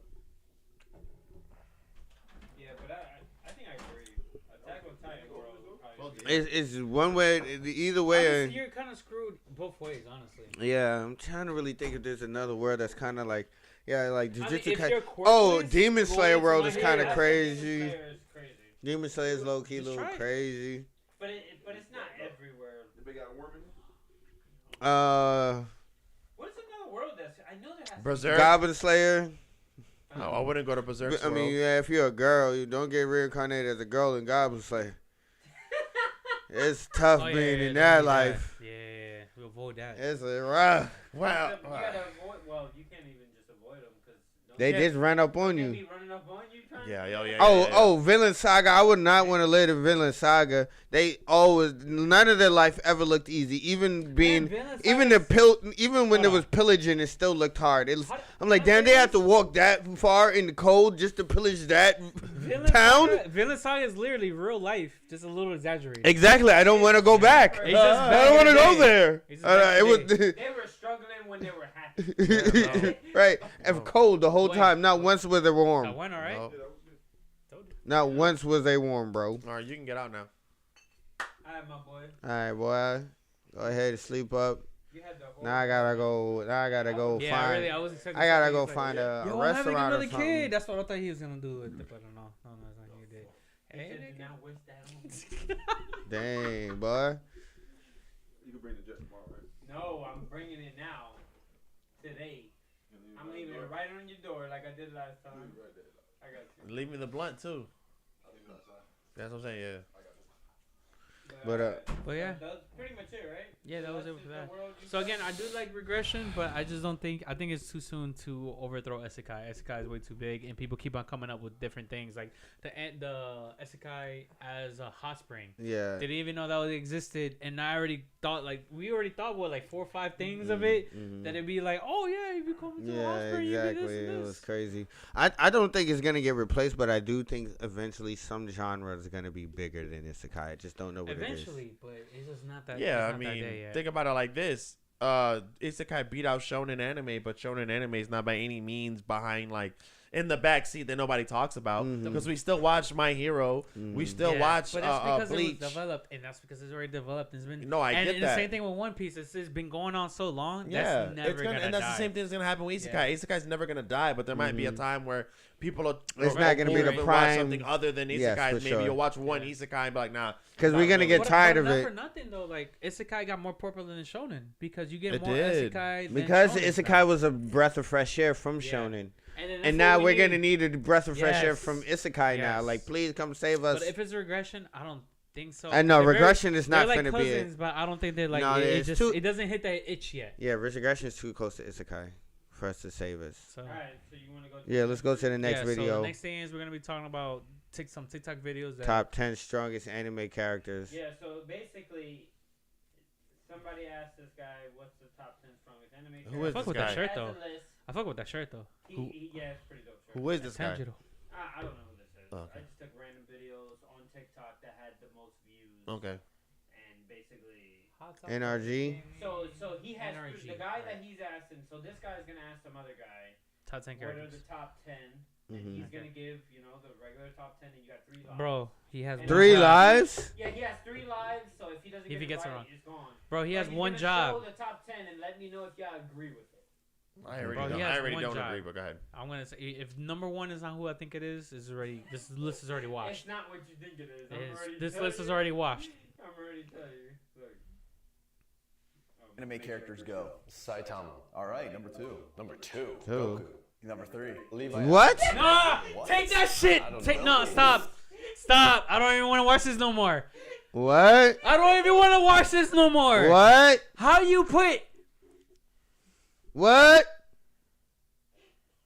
Yeah, but I think I agree. Attack on Titan world would probably be- It's one way, either way. Honestly, you're kind of screwed both ways, honestly. Yeah, I'm trying to really think if there's another word that's kind of like, yeah, like I mean, Jujutsu if Kai- you're Oh, quirkless, Demon go Slayer into world my is head. kind of Yeah, crazy. Demon Slayer is crazy. Demon Slayer is low key a Just little try it. crazy. But it's not everywhere. They got a worm in it? What is another world that's? I know there has. Berserk? Goblin Slayer. No, I wouldn't go to Berserk. I mean, yeah, if you're a girl, you don't get reincarnated as a girl in Goblin Slayer. It's tough Oh, yeah, being yeah, in don't that do life. Yeah, avoid that. It's a rough. Wow. You gotta avoid. Well, you can't even just avoid them because They just run up on they you. be running up on you. Oh, Villain Saga. I would not want to live in Villain Saga. They always, none of their life ever looked easy. Even being, even when there was pillaging, it still looked hard. I'm like, damn, they have to walk that far in the cold just to pillage that town. Villain Saga is literally real life, just a little exaggerated. Exactly. I don't want to go back. I don't want to go there. It was. They were struggling when they were happy. Right. And cold the whole time. Not once was it warm. That went all right. No. Not once was they warm, bro. All right, you can get out now. All right, my boy. All right, boy. Go ahead and sleep up. Now I gotta go. Yeah, find. Really, I was expecting. I gotta something go like, find a Yo, I'm restaurant having or another something. kid. That's what I thought he was gonna do with it, but no, that's not what he did. Hey, Now wish that on me. Dang, boy. You can bring the jet tomorrow, right? No, I'm bringing it now. Today. I'm leaving it right on your door like I did last time. I got you. Leave me the blunt too. That's what I'm saying. Yeah. But yeah. That's pretty much it, right? Yeah, that was it for that. So again, I do like regression, but I just don't think. I think it's too soon to overthrow Isekai. Isekai is way too big, and people keep on coming up with different things, like the Isekai as a hot spring. Yeah. Didn't even know that existed, and I already thought we already thought what, like 4 or 5 things of it that it'd be like, oh yeah, if you come to the hot spring, you do this and this. It was crazy. I don't think it's gonna get replaced, but I do think eventually some genre is gonna be bigger than Isekai. I just don't know what eventually, it is. but it's just not that. Yeah, I mean, think about it like this. Isekai beat out shonen anime, but shonen anime is not by any means behind, like, in the backseat that nobody talks about, because we still watch My Hero, we still watch but that's because Bleach. It was developed, and that's because it's already developed. It's been I get and that. the same thing with One Piece. It's been going on so long. Yeah, that's never gonna and that's die. the same thing that's gonna happen with Isekai. Yeah. Isekai's never gonna die, but there might be a time where people are. It's not gonna be the watch prime- something other than Yes, Isekai. for Maybe sure. you'll watch one Isekai and be like, nah. Because we're gonna get tired of not it. for nothing though. Like Isekai got more popular than Shonen because you get It more did. Isekai than Because Shonen Isekai now. was a breath of fresh air from Yeah. Shonen. And And now we're gonna need a breath of fresh air Yes. from Isekai now. Yes. Like, please come save us. But if it's regression, I don't think so. I know They're regression is not they're gonna like be cousins, it. but I don't think they're like No, it it's just too- it doesn't hit that itch yet. Yeah, regression is too close to Isekai for us to save us. So Alright, so you want to go to Yeah, let's go to the next So video. the next thing is we're gonna be talking about some TikTok videos. That Top 10 strongest anime characters. Yeah, so basically, somebody asked this guy, what's the top 10 strongest anime Who is I fuck this with guy? that shirt Has though. a list. I fuck with that shirt though. Yeah, it's pretty dope shirt. Who is this guy? Tanjiro. I don't know who this is. Oh, okay. I just took random videos on TikTok that had the most views. Okay. And basically, NRG. so he has NRG, the guy that right. he's asking. So this guy's gonna ask some other guy, Top 10 what are characters. the top 10? And he's gonna give the regular top 10, and you got 3 lives. Bro, he has And one 3 job. lives? Yeah, he has 3 lives. So if he doesn't If he get gets it it right, wrong. it's gone. Bro, he But has he's one gonna job. Show the top 10 and let me know if y'all agree with it. I Bro, already he don't, has I already one don't job. agree, but go ahead. I'm gonna say if number 1 is not who I think it is already this list is already washed. It's not what you think it is. This list is already washed. I'm already telling you. Look. Anime characters go. Saitama. All right, number 2. Number 2. Two. Goku. Number 3. Levi. What? Nah, What? take that shit. I don't Take know. no, stop. Stop. I don't even want to watch this no more. What? I don't even want to watch this no more. What? How you put What?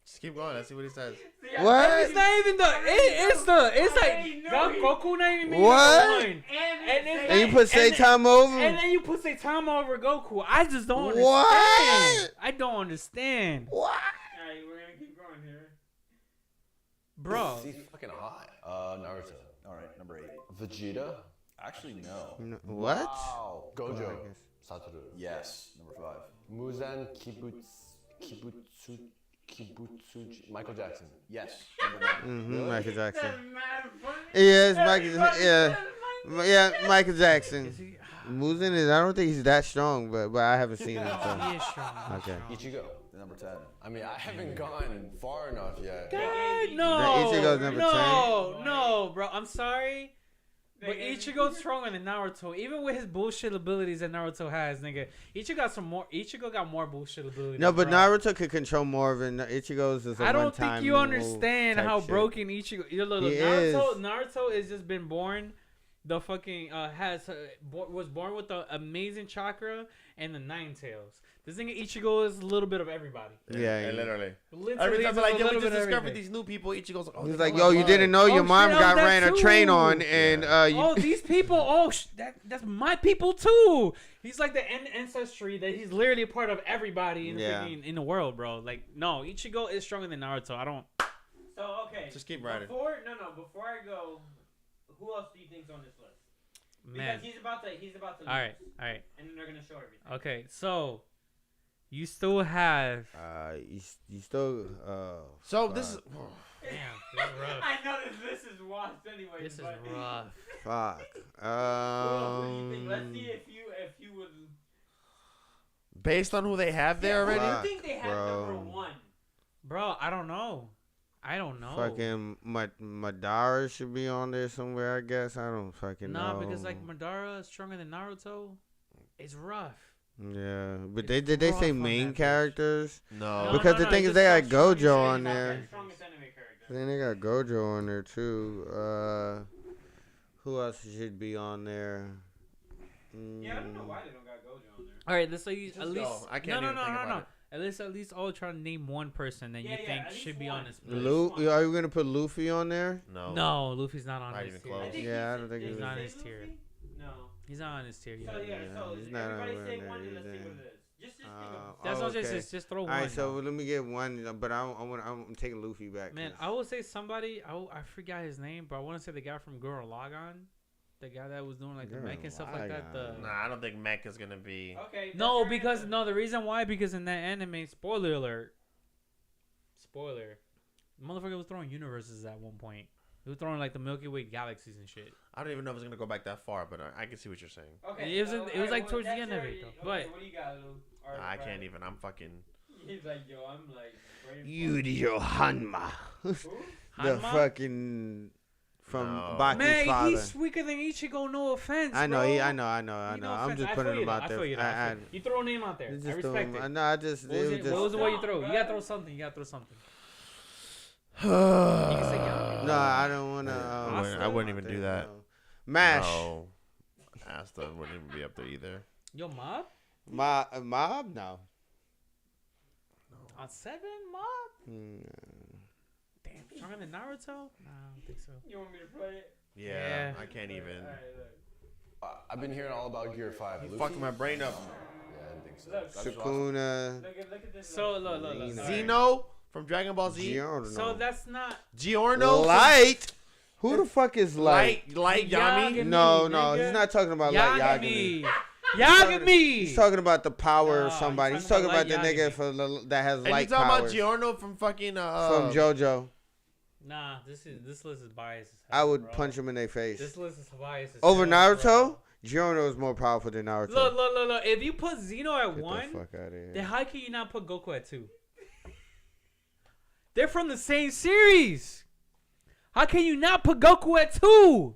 Just keep going. Let's see what he says. What? It's not even it's like already that knew Goku not even mean What? one. And it's And you put and Saitama over? And then you put Saitama over Goku. I just don't understand. What? I don't understand. What? Alright, we're gonna keep going here. Bro. He's fucking hot. Naruto. All right, number 8. Vegeta. Actually, no. What? Wow. Gojo. Oh, I guess. Satoru. Yes. Number 5. Muzan Kibutsuji. Michael Jackson. Yes. Number 9. Mm-hmm, Michael Jackson. That's mad funny. Yeah, it's Michael. Yeah, Michael Jackson. Is he? Muzan is. I don't think he's that strong, but I haven't seen him. So. He is strong. Okay. Ichigo. Number 10. I mean, I haven't gone far enough yet. God, The no. Ichigo's number No, bro. I'm sorry. But Ichigo's stronger than Naruto. Even with his bullshit abilities that Naruto has, nigga. Ichigo got more bullshit abilities. No, but bro. Naruto could control more of it. Ichigo's is a I don't one-time think you move understand type how shit. broken Ichigo. Look, He Naruto, is. Naruto has just been born the fucking was born with the amazing chakra and the 9 tails. This thing Ichigo is a little bit of everybody. Yeah, literally. Literally, Every time like, yo, we little just bit of discovered everything. these new people. Ichigo's like, oh, He's they like, got yo, my you blood. didn't know your Oh, mom shit, got that ran a train too. on, and Oh, these people. Oh, that's my people too. He's like the ancestry that he's literally a part of everybody in the freaking, in the world, bro. Like, no, Ichigo is stronger than Naruto. I don't. So okay. Just keep riding. Before I go, who else do you think's on this list? Man. Because he's about to lose. All right. And then they're gonna show everything. Okay, so you still have. you still. So this is. Damn, this is rough. I know this is washed anyway. This is but rough. Fuck. Who else do you think? Let's see if you would. Based on who they have there already. Who do you think they have number 1? Bro, I don't know. Fucking Madara should be on there somewhere, I guess. I don't fucking know. Nah, because like Madara is stronger than Naruto. It's rough. Yeah, but did they say main characters? No. Because the thing is, they got Gojo on Strongest there. anime character. Then they got Gojo on there too. Who else should be on there? Yeah, I don't know why they don't got Gojo on there. All right, let's say at least. go. I can't even think about it. At least all try to name one person that you think should be on this list. Are you gonna put Luffy on there? No, Luffy's not on Not his even tier. close. Yeah, I don't think He's he's not in his tier. No. He's not on his tier yet. So so he's not everybody on say there one and let's see either. what it is. Just think of. That's not okay. just throw one. All right, so let me get one, but I'm taking Luffy back. Man, I will say somebody. I forgot his name, but I want to say the guy from Gurren Lagann, the guy that was doing like the mech and stuff like that. Nah, I don't think mech is gonna be. Okay. No, because the reason why, because in that anime, spoiler alert. Spoiler, the motherfucker was throwing universes at one point. He was throwing like the Milky Way galaxies and shit. I don't even know if it's gonna go back that far, but I can see what you're saying. Okay. It was like towards the end of it though. But what do you got, Lou? I can't even. I'm fucking. He's like, yo, I'm like. Yudio Hanma. The fucking from Baki's man, father. he's weaker than Ichigo. No offense. I know. Bro. I know. I'm just putting him out there. You throw a name out there. I respect it. No, I just. What was the way you throw? You gotta throw something. No, I don't wanna. I wouldn't even do that. Mash. No. Asta wouldn't even be up there either. Yo, Mob? Mob? No. On 7, Mob? Damn, stronger than Naruto? No, I don't think so. You want me to play it? Yeah. I can't even. I've been hearing all about Gear 5. You fucked my brain up. Yeah, I didn't think so. Sukuna. Look at this. So, look. Zeno from Dragon Ball Z. Giorno. So that's not. Giorno. Light. Who the fuck is Light? Light Yami? No, he's not talking about Light Yagami. Yagami. He's talking about the power of No, somebody. He's talking about the nigga that has And light you talking powers. about Giorno from fucking From JoJo. Nah, this list is biased. I would punch him in their face. This list is biased. Over Naruto? Giorno is more powerful than Naruto. Look. If you put Zeno at Get 1, the fuck out of here. then how can you not put Goku at 2? They're from the same series. How can you not put Goku at 2?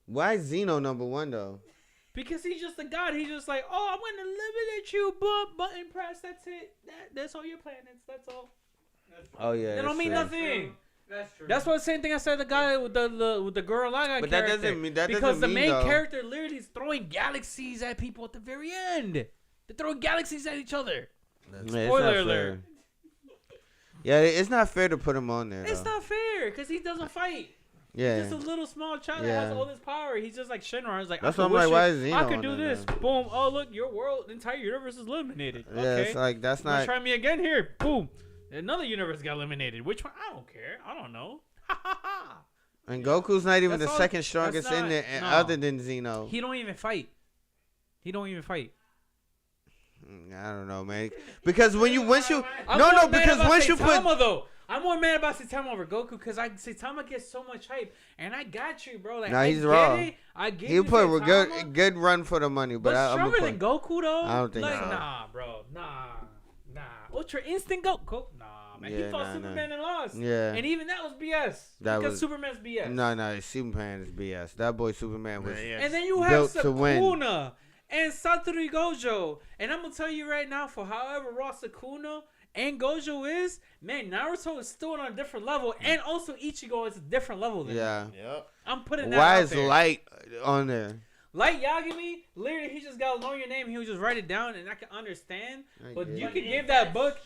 Why is Zeno number 1 though? Because he's just a god. He's just like, oh, I'm gonna eliminate you, button press. That's it. That's all your planets. That's all. Oh yeah. That don't mean nothing. That's true. That's what the same thing I said. The guy with the Gurren Lagann But that character. doesn't mean that because doesn't the mean, main though. character literally is throwing galaxies at people at the very end. They're throwing galaxies at each other. Spoiler alert. Yeah, it's not fair to put him on there. It's though. not fair because he doesn't fight. Yeah. He's just a little small child that has all this power. He's just like Shinra. He's like, That's I what I'm could like, wish why it- is Zeno I could on do there this. then? Boom. Oh, look, your world, entire universe is eliminated. Yeah, Okay. it's like that's Wanna not. try me again here. Boom. Another universe got eliminated. Which one? I don't care. I don't know. And Goku's not even That's the all- second strongest that's in not- there, no. other than Zeno. He don't even fight. I don't know, man. Because when you once you I'm no more no mad because about once you Saitama, put though. I'm more mad about Saitama over Goku because Saitama gets so much hype, and I got you, bro. Like, Nah, I he's get wrong. it. I get he'll you, put a Saitama, good run for the money, but I'm stronger gonna than put. Goku though. I don't think like, so. Nah, bro. Nah. Ultra Instinct Goku. Nah, man. Yeah, he fought nah. Superman and lost. Yeah. And even that was BS. That because was- Superman's BS. No, Superman is BS. That boy Superman was. And then you have built to win. Sukuna and Satoru Gojo. And I'm going to tell you right now, for however raw Sukuna and Gojo is, man, Naruto is still on a different level, and also Ichigo is a different level than him. Yep. I'm putting that Why out is there. Light on there? Like Yagami, literally, he just gotta learn your name. He would just write it down, and I can understand. But you could give that book.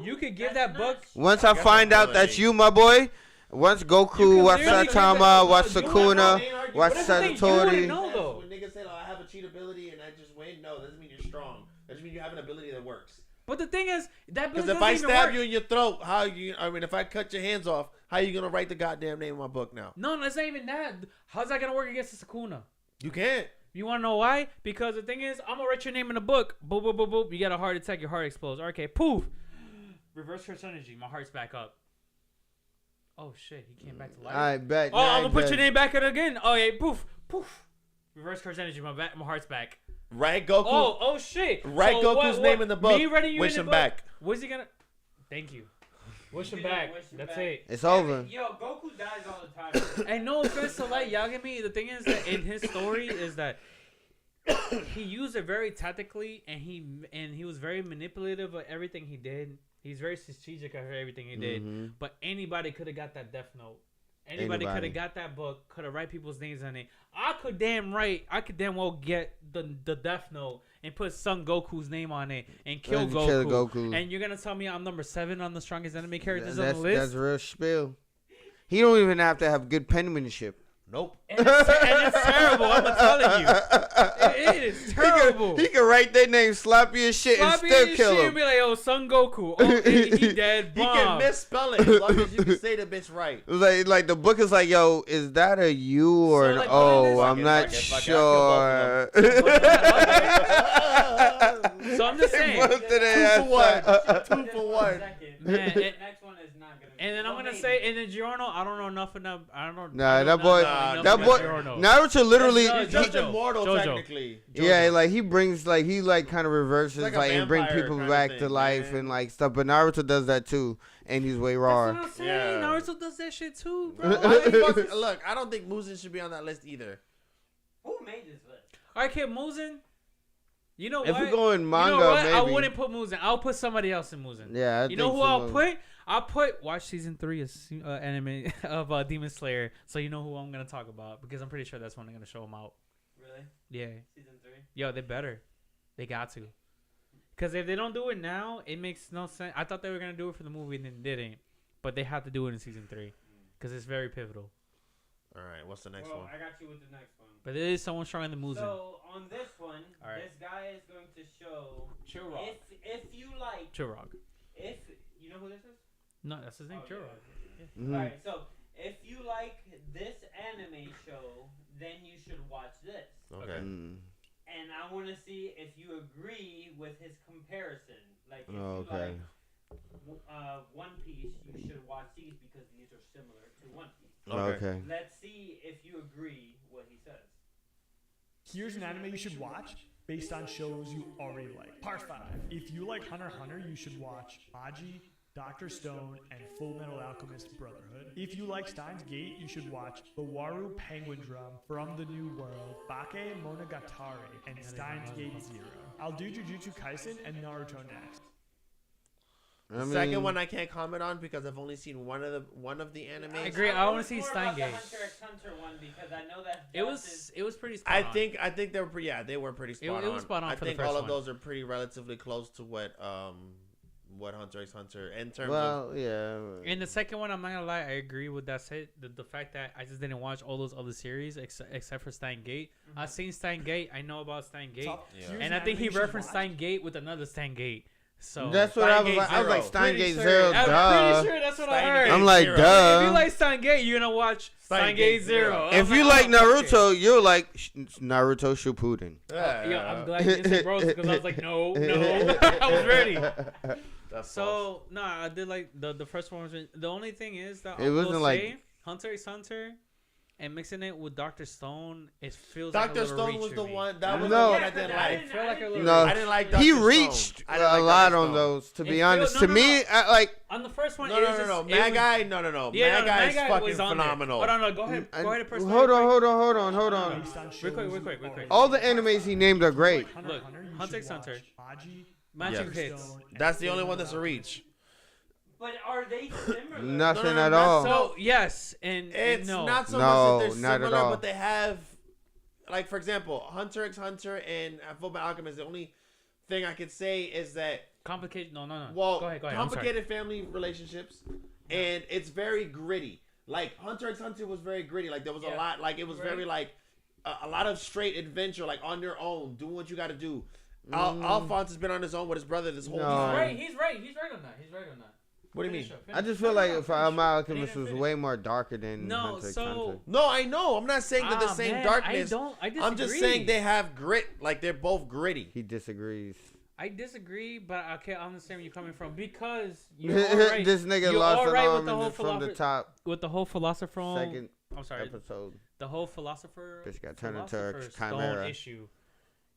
You could give that book. Once I find out that's you, my boy. Once Goku, watch Saitama, watch Sukuna, watch Satori. When niggas say, "Oh, I have a cheat ability and I just win," no, that doesn't mean you're strong. That just means you have an ability that works. But the thing is, that because if I stab you in your throat, how you? I mean, if I cut your hands off, how you gonna write the goddamn name in my book now? No, that's not even that. How's that gonna work against the Sukuna? You can't. You want to know why? Because the thing is, I'm going to write your name in the book. Boop, boop, boop, boop. You got a heart attack. Your heart explodes. Okay, poof. Reverse curse energy. My heart's back up. Oh, shit. He came back to life. I bet. Oh, I'm going to put your name back in again. Oh, yeah. Poof. Poof. Reverse curse energy. My heart's back. Right, Goku? Oh, shit. Right, so Goku's name in the book. Me writing you wish in the him book. Back. What's he going to... Thank you. Wish him back. That's it. It's over. Yo, Goku dies all the time. And no offense to Light Yagami, the thing is that in his story is that he used it very tactically, and he was very manipulative of everything he did. He's very strategic of everything he did. But anybody could have got that Death Note. Anybody could have got that book, could have write people's names on it. I could damn well get the Death Note and put Son Goku's name on it and kill Goku. And you're gonna tell me I'm number 7 on the strongest enemy characters on the list? That's real spiel. He don't even have to have good penmanship. Nope. And it's terrible. I'm telling you, it is terrible. He can write their name sloppy as shit and still kill him. And be like, "Oh, Son Goku, oh, he dead." Bomb. He can misspell it as long as you can say the bitch right. Like the book is like, "Yo, is that a U or an O? I'm not sure." So I'm just saying, 2 for 1. 2 for 1. Man, next one is not gonna. And then I'm gonna say, and then Giorno, I don't know enough enough. I don't know. Nah, that boy, Naruto literally. He's just immortal technically. Yeah, like he brings, like he like kind of reverses, like and bring people back to life and like stuff. But Naruto does that too, and he's way raw. That's what I'm saying. Naruto does that shit too, bro. Look, I don't think Muzan should be on that list either. Who made this list? Alright, kid, Muzan. You know if what? we go in manga, you know what? maybe. I wouldn't put Muzan. I'll put somebody else in Muzan. Yeah, you know who I'll put? I'll watch season 3 of anime of Demon Slayer, so you know who I'm gonna talk about because I'm pretty sure that's when they're gonna show him out. Really? Yeah. Season 3. Yo, they better. They got to. Because if they don't do it now, it makes no sense. I thought they were gonna do it for the movie and then didn't, but they have to do it in season 3 because it's very pivotal. All right, what's the next one? I got you with the next one. But it is someone stronger than Muzan. So on this one, this guy is going to show Chirag. If you like Chirag. If you know who this is? No, that's his name, Chirag. Yeah. All right, so if you like this anime show, then you should watch this. Okay. And I want to see if you agree with his comparison. Like if you like One Piece, you should watch these because these are similar to One Piece. Okay. Let's see if you agree what he says. Here's an anime you should watch based on shows you already like. Part 5. If you like Hunter x Hunter, you should watch Maji, Dr. Stone, and Full Metal Alchemist Brotherhood. If you like Steins Gate, you should watch The Waru Penguin Drum, From the New World, Bake Monogatari, and Steins Gate Zero. I'll do Jujutsu Kaisen and Naruto next. The second one I can't comment on because I've only seen one of the anime. I agree. I want to see Steins Gate. Hunter x Hunter one because I know that it was pretty spot I think they were they were pretty spot on. It was spot on I for think the first all of one. those are pretty relatively close to what Hunter x Hunter in terms of. Yeah. In the second one, I'm not gonna lie, I agree with that. The fact that I just didn't watch all those other series except for Steins Gate. I've seen Steins Gate. I know about Steins Gate, and I think he referenced Steins Gate with another Steins Gate. So that's what I was like. I was like Steins Gate Zero. I'm pretty sure that's what I heard. I'm like, duh. If you like Steins Gate, you're gonna watch Steins Gate Zero. If you like Naruto, you're like Naruto Shippuden. Yo, I'm glad you said bros because I was like, no. I was ready. So no, I did like the first one. The only thing is that it wasn't like Hunter x Hunter. And mixing it with Dr. Stone, it feels Dr. like a Stone was the one that was the one I didn't like. I didn't like Dr. He Stone. reached a lot on those, to be honest. To me, like on the first one, no. Mad Guy, no. Mad Guy is fucking phenomenal. Hold on, go ahead. And hold on. Real quick. All the animes he named are great. Look, Hunter x Hunter, Matching Hits. That's the only one that's a reach. But are they similar? Nothing at all. So yes, and It's no. not so No, much that they're not at similar, all. but they have, like, for example, Hunter x Hunter and Fullmetal Alchemist. The only thing I could say is that Complicated. No. well, Go ahead. complicated family relationships, and it's very gritty. Like Hunter x Hunter was very gritty. Like there was a lot. Like it was very like a lot of straight adventure, like on your own, doing what you got to do. Alphonse has been on his own with his brother this whole time. He's right on that. What do you mean? I just feel like Fullmetal Alchemist was way more darker than Hunter x Hunter. No, I know. I'm not saying they're the same darkness. I disagree. I'm just saying they have grit. Like they're both gritty. He disagrees. I disagree, but okay, I understand where you're coming from because you're all right. This nigga you're lost all an right arm with the whole from the top. With the whole philosopher. Second I'm sorry. episode. The whole philosopher. Bitch got turned into a Philosopher's Stone chimera. issue.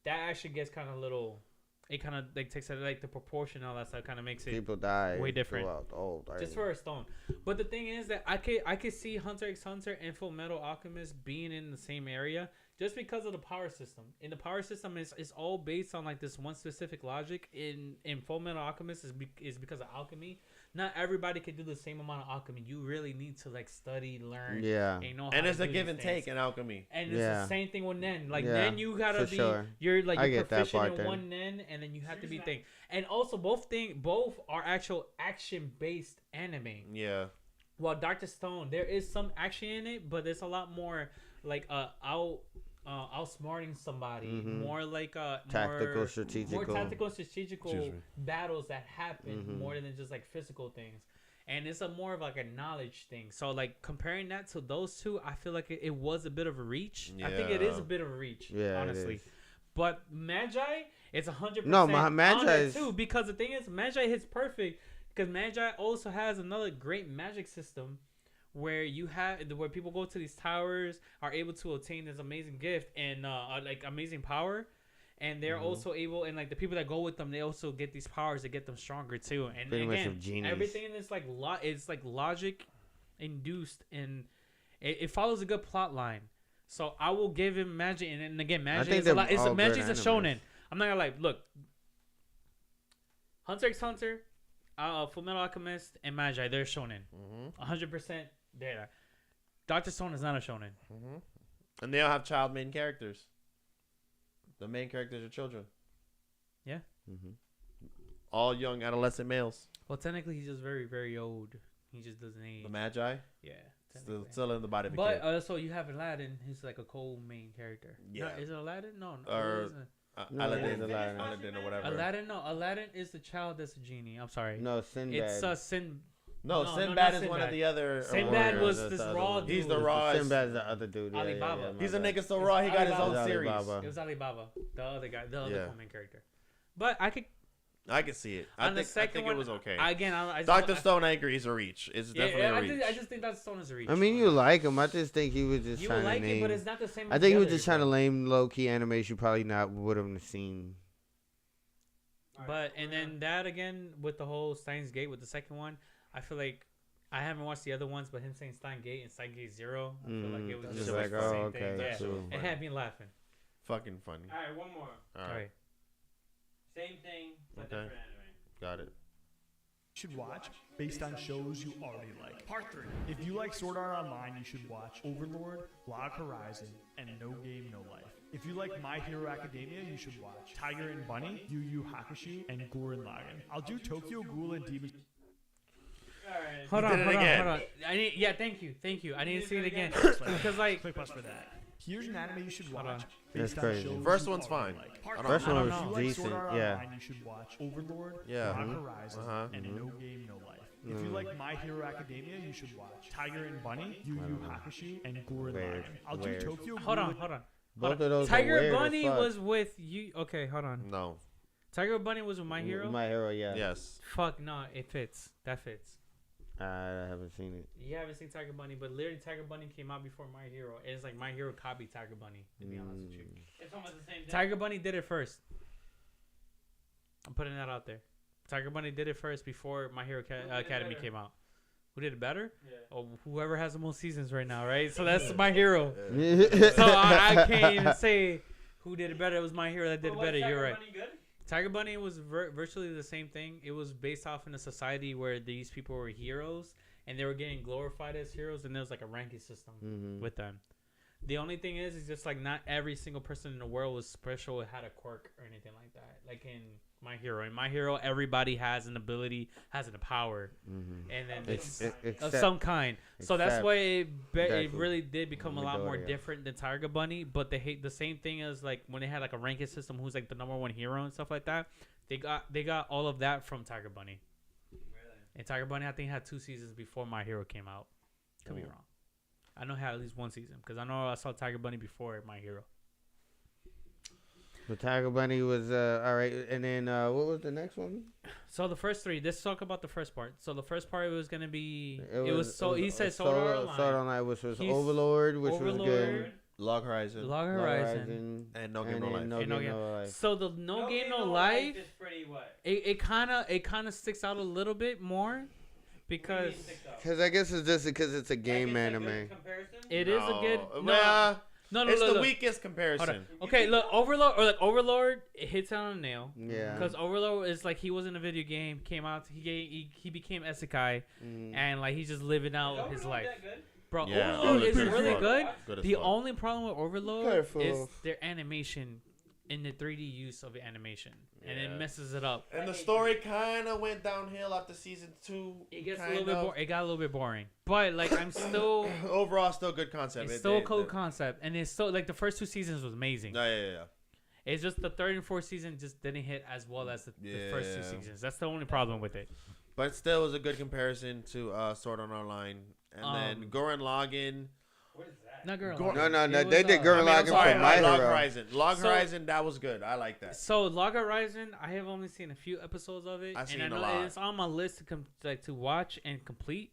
That actually gets kind of little. It kind of like takes it like the proportion and all that stuff kind of makes it People die way different. throughout the whole thing. Just for a stone. But the thing is that I could see Hunter x Hunter and Full Metal Alchemist being in the same area just because of the power system. In the power system is all based on like this one specific logic. In Full Metal Alchemist is because of alchemy. Not everybody can do the same amount of alchemy. You really need to like study, learn, and know how And to it's a do give these and things. take in alchemy. And it's the same thing with Nen. Like Nen, you gotta for be sure. you're like I you're get that proficient part in then. one Nen, and then you have to be thing. And also both are actual action based anime. Yeah. While Dr. Stone, there is some action in it, but there's a lot more like outsmarting somebody, more like tactical, strategical. more tactical, strategical battles that happen more than just like physical things. And it's a more of like a knowledge thing. So like comparing that to those two, I feel like it was a bit of a reach. I think it is a bit of a reach, honestly. But Magi, it's 100%. No, Magi is too, because the thing is, Magi hits perfect because Magi also has another great magic system where where people go to these towers, are able to obtain this amazing gift and like amazing power. And they're also able, and like the people that go with them, they also get these powers that get them stronger too. And pretty much again, of genies. everything is like it's like logic induced, and it follows a good plot line. So I will give him Magic, and again, Magic is a lot. Magic's a shonen. I'm not gonna lie. Look, Hunter x Hunter, Fullmetal Alchemist, and Magi, they're shonen. 100% there. Dr. Stone is not a shonen. And they all have child main characters. The main characters are children. Yeah. All young adolescent males. Well, technically, he's just very, very old. He just doesn't age. The Magi? Yeah. Still in the body of a but kid. so you have Aladdin. He's like a co-main character. Yeah. No, is it Aladdin? No. Or Aladdin or whatever. Aladdin is the child that's a genie. I'm sorry. No, Sinbad. It's Sin. No, Sinbad is one of the other. Sinbad was this raw dude. He's the raw. Sinbad's the other dude. Alibaba. He's a nigga so raw he got his own Alibaba. series. It was Alibaba, the other guy, the other main character. But I could see it. I think it was okay. Dr. Stone, I agree, he's a reach. It's definitely a reach. I just think Dr. Stone is a reach. I mean, you like him. I just think he was just trying to name. It, but it's not the same. I think he was just trying to name low-key animation you probably not would have seen. But and then that again with the whole Steins Gate with the second one, I feel like I haven't watched the other ones, but him saying Steins Gate and Steins Gate 0, I feel like it was just like, the same thing. Yeah, cool. It had me laughing. Fucking funny. All right, one more. All right. Same thing, but different anime. Got it. Should watch based on shows you already like. Part 3. If you like Sword Art Online, you should watch Overlord, Log Horizon, and No Game No Life. If you like My Hero Academia, you should watch Tiger and Bunny, Yu Yu Hakusho, and Gurren Lagann. I'll do Tokyo Ghoul and Demon. Alright. Hold on. Thank you. I need to see it again because like. Quick pause for that. Here's an anime you should watch. That's crazy. First one's fine. First one was decent. Yeah. You should watch Overlord, Yeah. Log Horizon, and No Game No Life. If you like My Hero Academia, you should watch Tiger and Bunny, Yu Yu Hakusho, and Gurren Lagann. I'll do Tokyo Ghoul. Hold on. Both of those Tiger are weird Bunny as fuck. was with you. Okay, hold on. No. Tiger Bunny was with My Hero. My Hero, yeah. Yes. Fuck no, it fits. That fits. I haven't seen it. You haven't seen Tiger Bunny, but literally Tiger Bunny came out before My Hero. It's like My Hero copied Tiger Bunny, to be honest with you. It's almost the same thing. Tiger Bunny did it first. I'm putting that out there. Tiger Bunny did it first before My Hero Academy came out. Who did it better? Yeah. Oh, whoever has the most seasons right now, right? So that's My Hero. So I can't even say who did it better. It was My Hero that did it better. You're right. Tiger Bunny was virtually the same thing. It was based off in a society where these people were heroes and they were getting glorified as heroes, and there was like a ranking system with them. The only thing is just like not every single person in the world was special, had a quirk or anything like that. Like in My Hero. In My Hero, everybody has an ability, has a power, and then of some kind. So that's why it really did become a lot more different than Tiger Bunny. But they hate the same thing as like when they had like a ranking system, who's like the #1 hero and stuff like that. They got all of that from Tiger Bunny. Really? And Tiger Bunny, I think, had 2 seasons before My Hero came out. Could be wrong. I know it had at least 1 season because I know I saw Tiger Bunny before My Hero. The Tiger Bunny was all right, and then what was the next one? So the first 3. Let's talk about the first part. So the first part was gonna be he said Sword Art Online, which was Overlord, which was good. Log Horizon, and No Game No Life. So the No Game No Life is pretty what? It kind of sticks out a little bit more. Because I guess it's just because it's a game anime. It is a good. No, it's the weakest comparison. Okay, look, Overlord, it hits on a nail. Yeah. Because Overlord is like he was in a video game, came out, he became Isekai, and like he's just living out his life. Bro, yeah, Overlord is really good. The only problem with Overlord is their animation. In the 3D use of the animation, and it messes it up. And the story kind of went downhill after season 2. It gets a little bit it got a little bit boring, but like I'm still overall still good concept. It's still a cool concept, and it's still like the first 2 seasons was amazing. Yeah. It's just the 3rd and 4th season just didn't hit as well as the first 2 seasons. That's the only problem with it. But still was a good comparison to Sword Art Online, and then Gurren Lagann. What is that? Not Gurren Lagann. No. They did Gurren Lagann for My Hero. Log Horizon, that was good. I like that. So Log Horizon, I have only seen a few episodes of it, and I know it's on my list to watch and complete.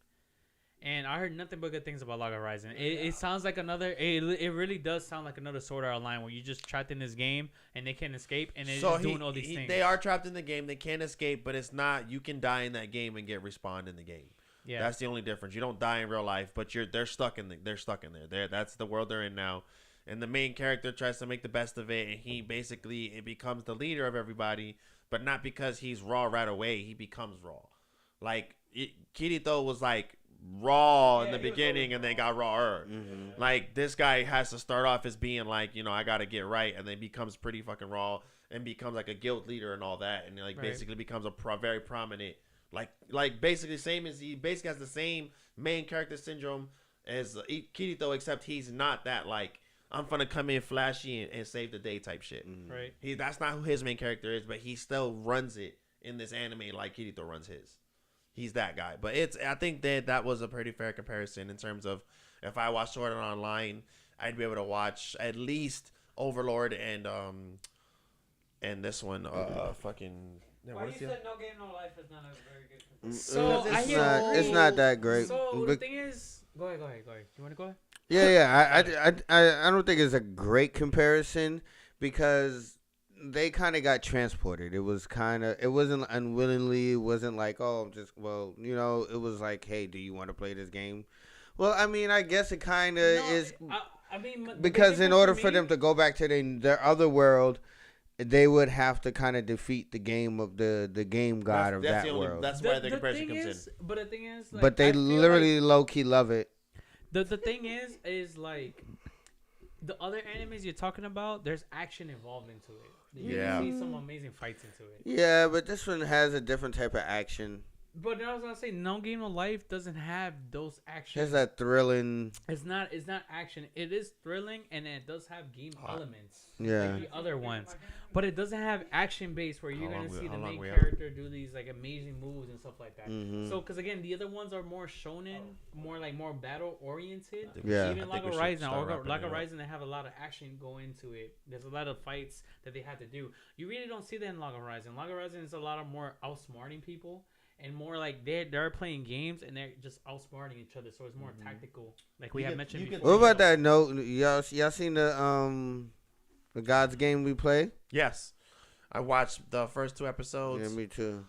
And I heard nothing but good things about Log Horizon. It sounds like another. It really does sound like another Sword Art Online where you're just trapped in this game and they can't escape, and they're just doing all these things. They are trapped in the game. They can't escape, but it's not. You can die in that game and get respawned in the game. Yeah, that's the only difference. You don't die in real life, but they're stuck in there. That's the world they're in now, and the main character tries to make the best of it, and he basically becomes the leader of everybody, but not because he's raw right away. He becomes raw, like Kirito was like raw in the beginning, and then got rawer. Like this guy has to start off as being like, I got to get right, and then becomes pretty fucking raw and becomes like a guild leader and all that, and basically becomes a very prominent. Like basically same as he basically has the same main character syndrome as Kirito, except he's not that like I'm gonna come in flashy and save the day type shit. Right. That's not who his main character is, but he still runs it in this anime like Kirito runs his. He's that guy. But I think that was a pretty fair comparison in terms of if I watched Sword Art Online, I'd be able to watch at least Overlord and this one fucking. Yeah, why you said No Game No Life is not a very good comparison? So it's not that great. So the thing is, go ahead. You want to go ahead? Yeah. I don't think it's a great comparison because they kind of got transported. It wasn't unwillingly. It wasn't like, it was like, hey, do you want to play this game? Well, I mean, I guess it kind of is. I mean, because in order for them to go back to their other world, they would have to kind of defeat the game of the game god of that world. That's why the comparison comes in. But the thing is, but they literally low key love it. The thing is like the other animes you're talking about. There's action involved into it. You see some amazing fights into it. Yeah, but this one has a different type of action. But I was gonna say, No Game No Life doesn't have those action. It's that thrilling. It's not action. It is thrilling, and it does have game elements. Yeah. Like the other ones, but it doesn't have action base where you're gonna see the main character do these like amazing moves and stuff like that. So, because again, the other ones are more shonen, more battle oriented. Yeah. Even Log Horizon, they have a lot of action go into it. There's a lot of fights that they have to do. You really don't see that in Log Horizon. Log Horizon is a lot of more outsmarting people. And more like they're playing games and they're just outsmarting each other, so it's more tactical. Like we have mentioned before. What about that note? Y'all seen the God's Game we play? Yes, I watched the first 2 episodes. Yeah, me too.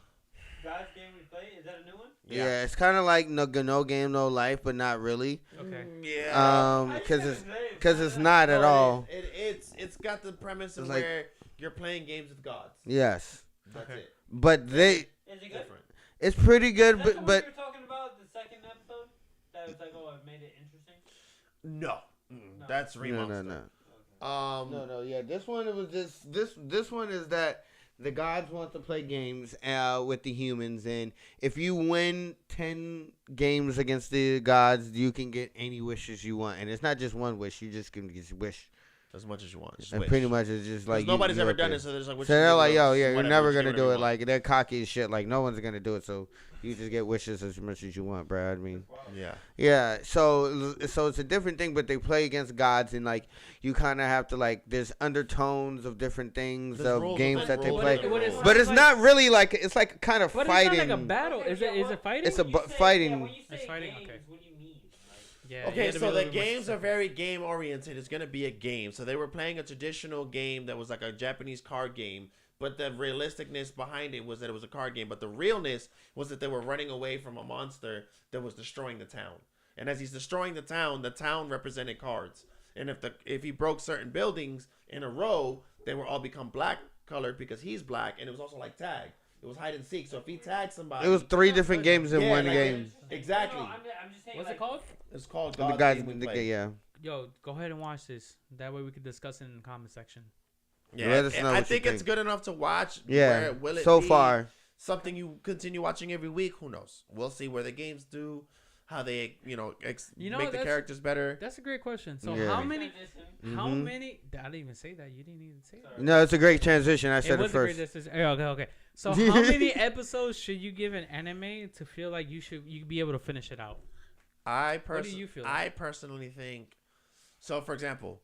God's Game we play, is that a new one? Yeah, it's kind of like no Game No Life, but not really. Okay. Yeah. Because it's not at all. It's got the premise of where You're playing games with gods. Yes. That's it. But Is it good? Different. it's pretty good, Is that the but one you were talking about the second episode? That was like, oh, it made it interesting. No. No. That's Remonster. No. Yeah, this one it was just this one is that the gods want to play games with the humans, and if you win 10 games against the gods, you can get any wishes you want, and it's not just one wish. You just can just wish as much as you want. And pretty much it's just like nobody's ever done it, so there's like. So they're like, yo, yeah, you're never gonna do it. Like they're cocky as shit. Like no one's gonna do it. So you just get wishes as much as you want, bro. I mean, yeah. So it's a different thing, but they play against gods, and like you kind of have to like there's undertones of different things of games that they play, but it's not really like it's like kind of fighting. It's not like a battle. Is it fighting? It's fighting. It's fighting. Okay. What do you mean? Yeah, okay, so the games are very game oriented. It's gonna be a game. So they were playing a traditional game that was like a Japanese card game, but the realisticness behind it was that it was a card game. But the realness was that they were running away from a monster that was destroying the town. And as he's destroying the town represented cards. And if he broke certain buildings in a row, they would all become black colored because he's black. And it was also like tag. It was hide and seek. So if he tagged somebody, it was 3 different games in one game. Exactly. No, I'm just saying, What's it called? It's called the guys. Yeah. Yo, go ahead and watch this. That way we could discuss it in the comment section. Yeah, I think it's good enough to watch. Yeah. Will it so be far, something you continue watching every week? Who knows? We'll see where the games do, how they make the characters better. That's a great question. So how many? How many? I didn't even say that. You didn't even say that. No, it's a great transition. I said it first. Okay. So how many episodes should you give an anime to feel like you be able to finish it out? What do you feel? I personally think. So, for example,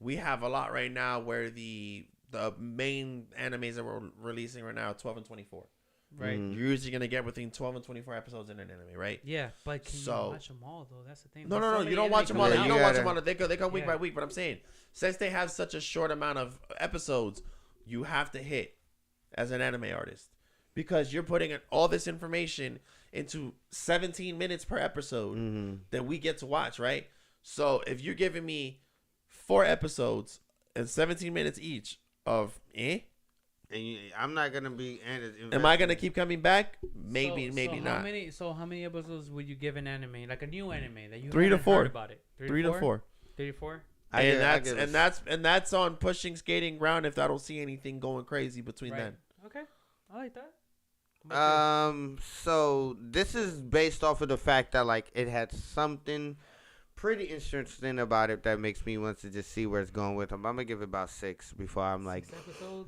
we have a lot right now where the main animes that we're releasing right now are 12 and 24. Right. You're usually gonna get between 12 and 24 episodes in an anime, right? Yeah, but can you watch them all though? That's the thing. No. You don't watch them all. You don't watch them all. They come week by week. But I'm saying, since they have such a short amount of episodes, you have to hit as an anime artist because you're putting all this information into 17 minutes per episode that we get to watch, right? So if you're giving me 4 episodes and 17 minutes each of I'm not gonna be. Am I gonna keep coming back? Maybe not. How many episodes would you give an anime, like a new anime that you 3 to 4 heard about it? 3 to 4. 3 to 4. And that's on pushing skating ground if I don't see anything going crazy between then. Okay, I like that. So this is based off of the fact that like it had something pretty interesting about it that makes me want to just see where it's going with them. I'm gonna give it about 6 before I'm like,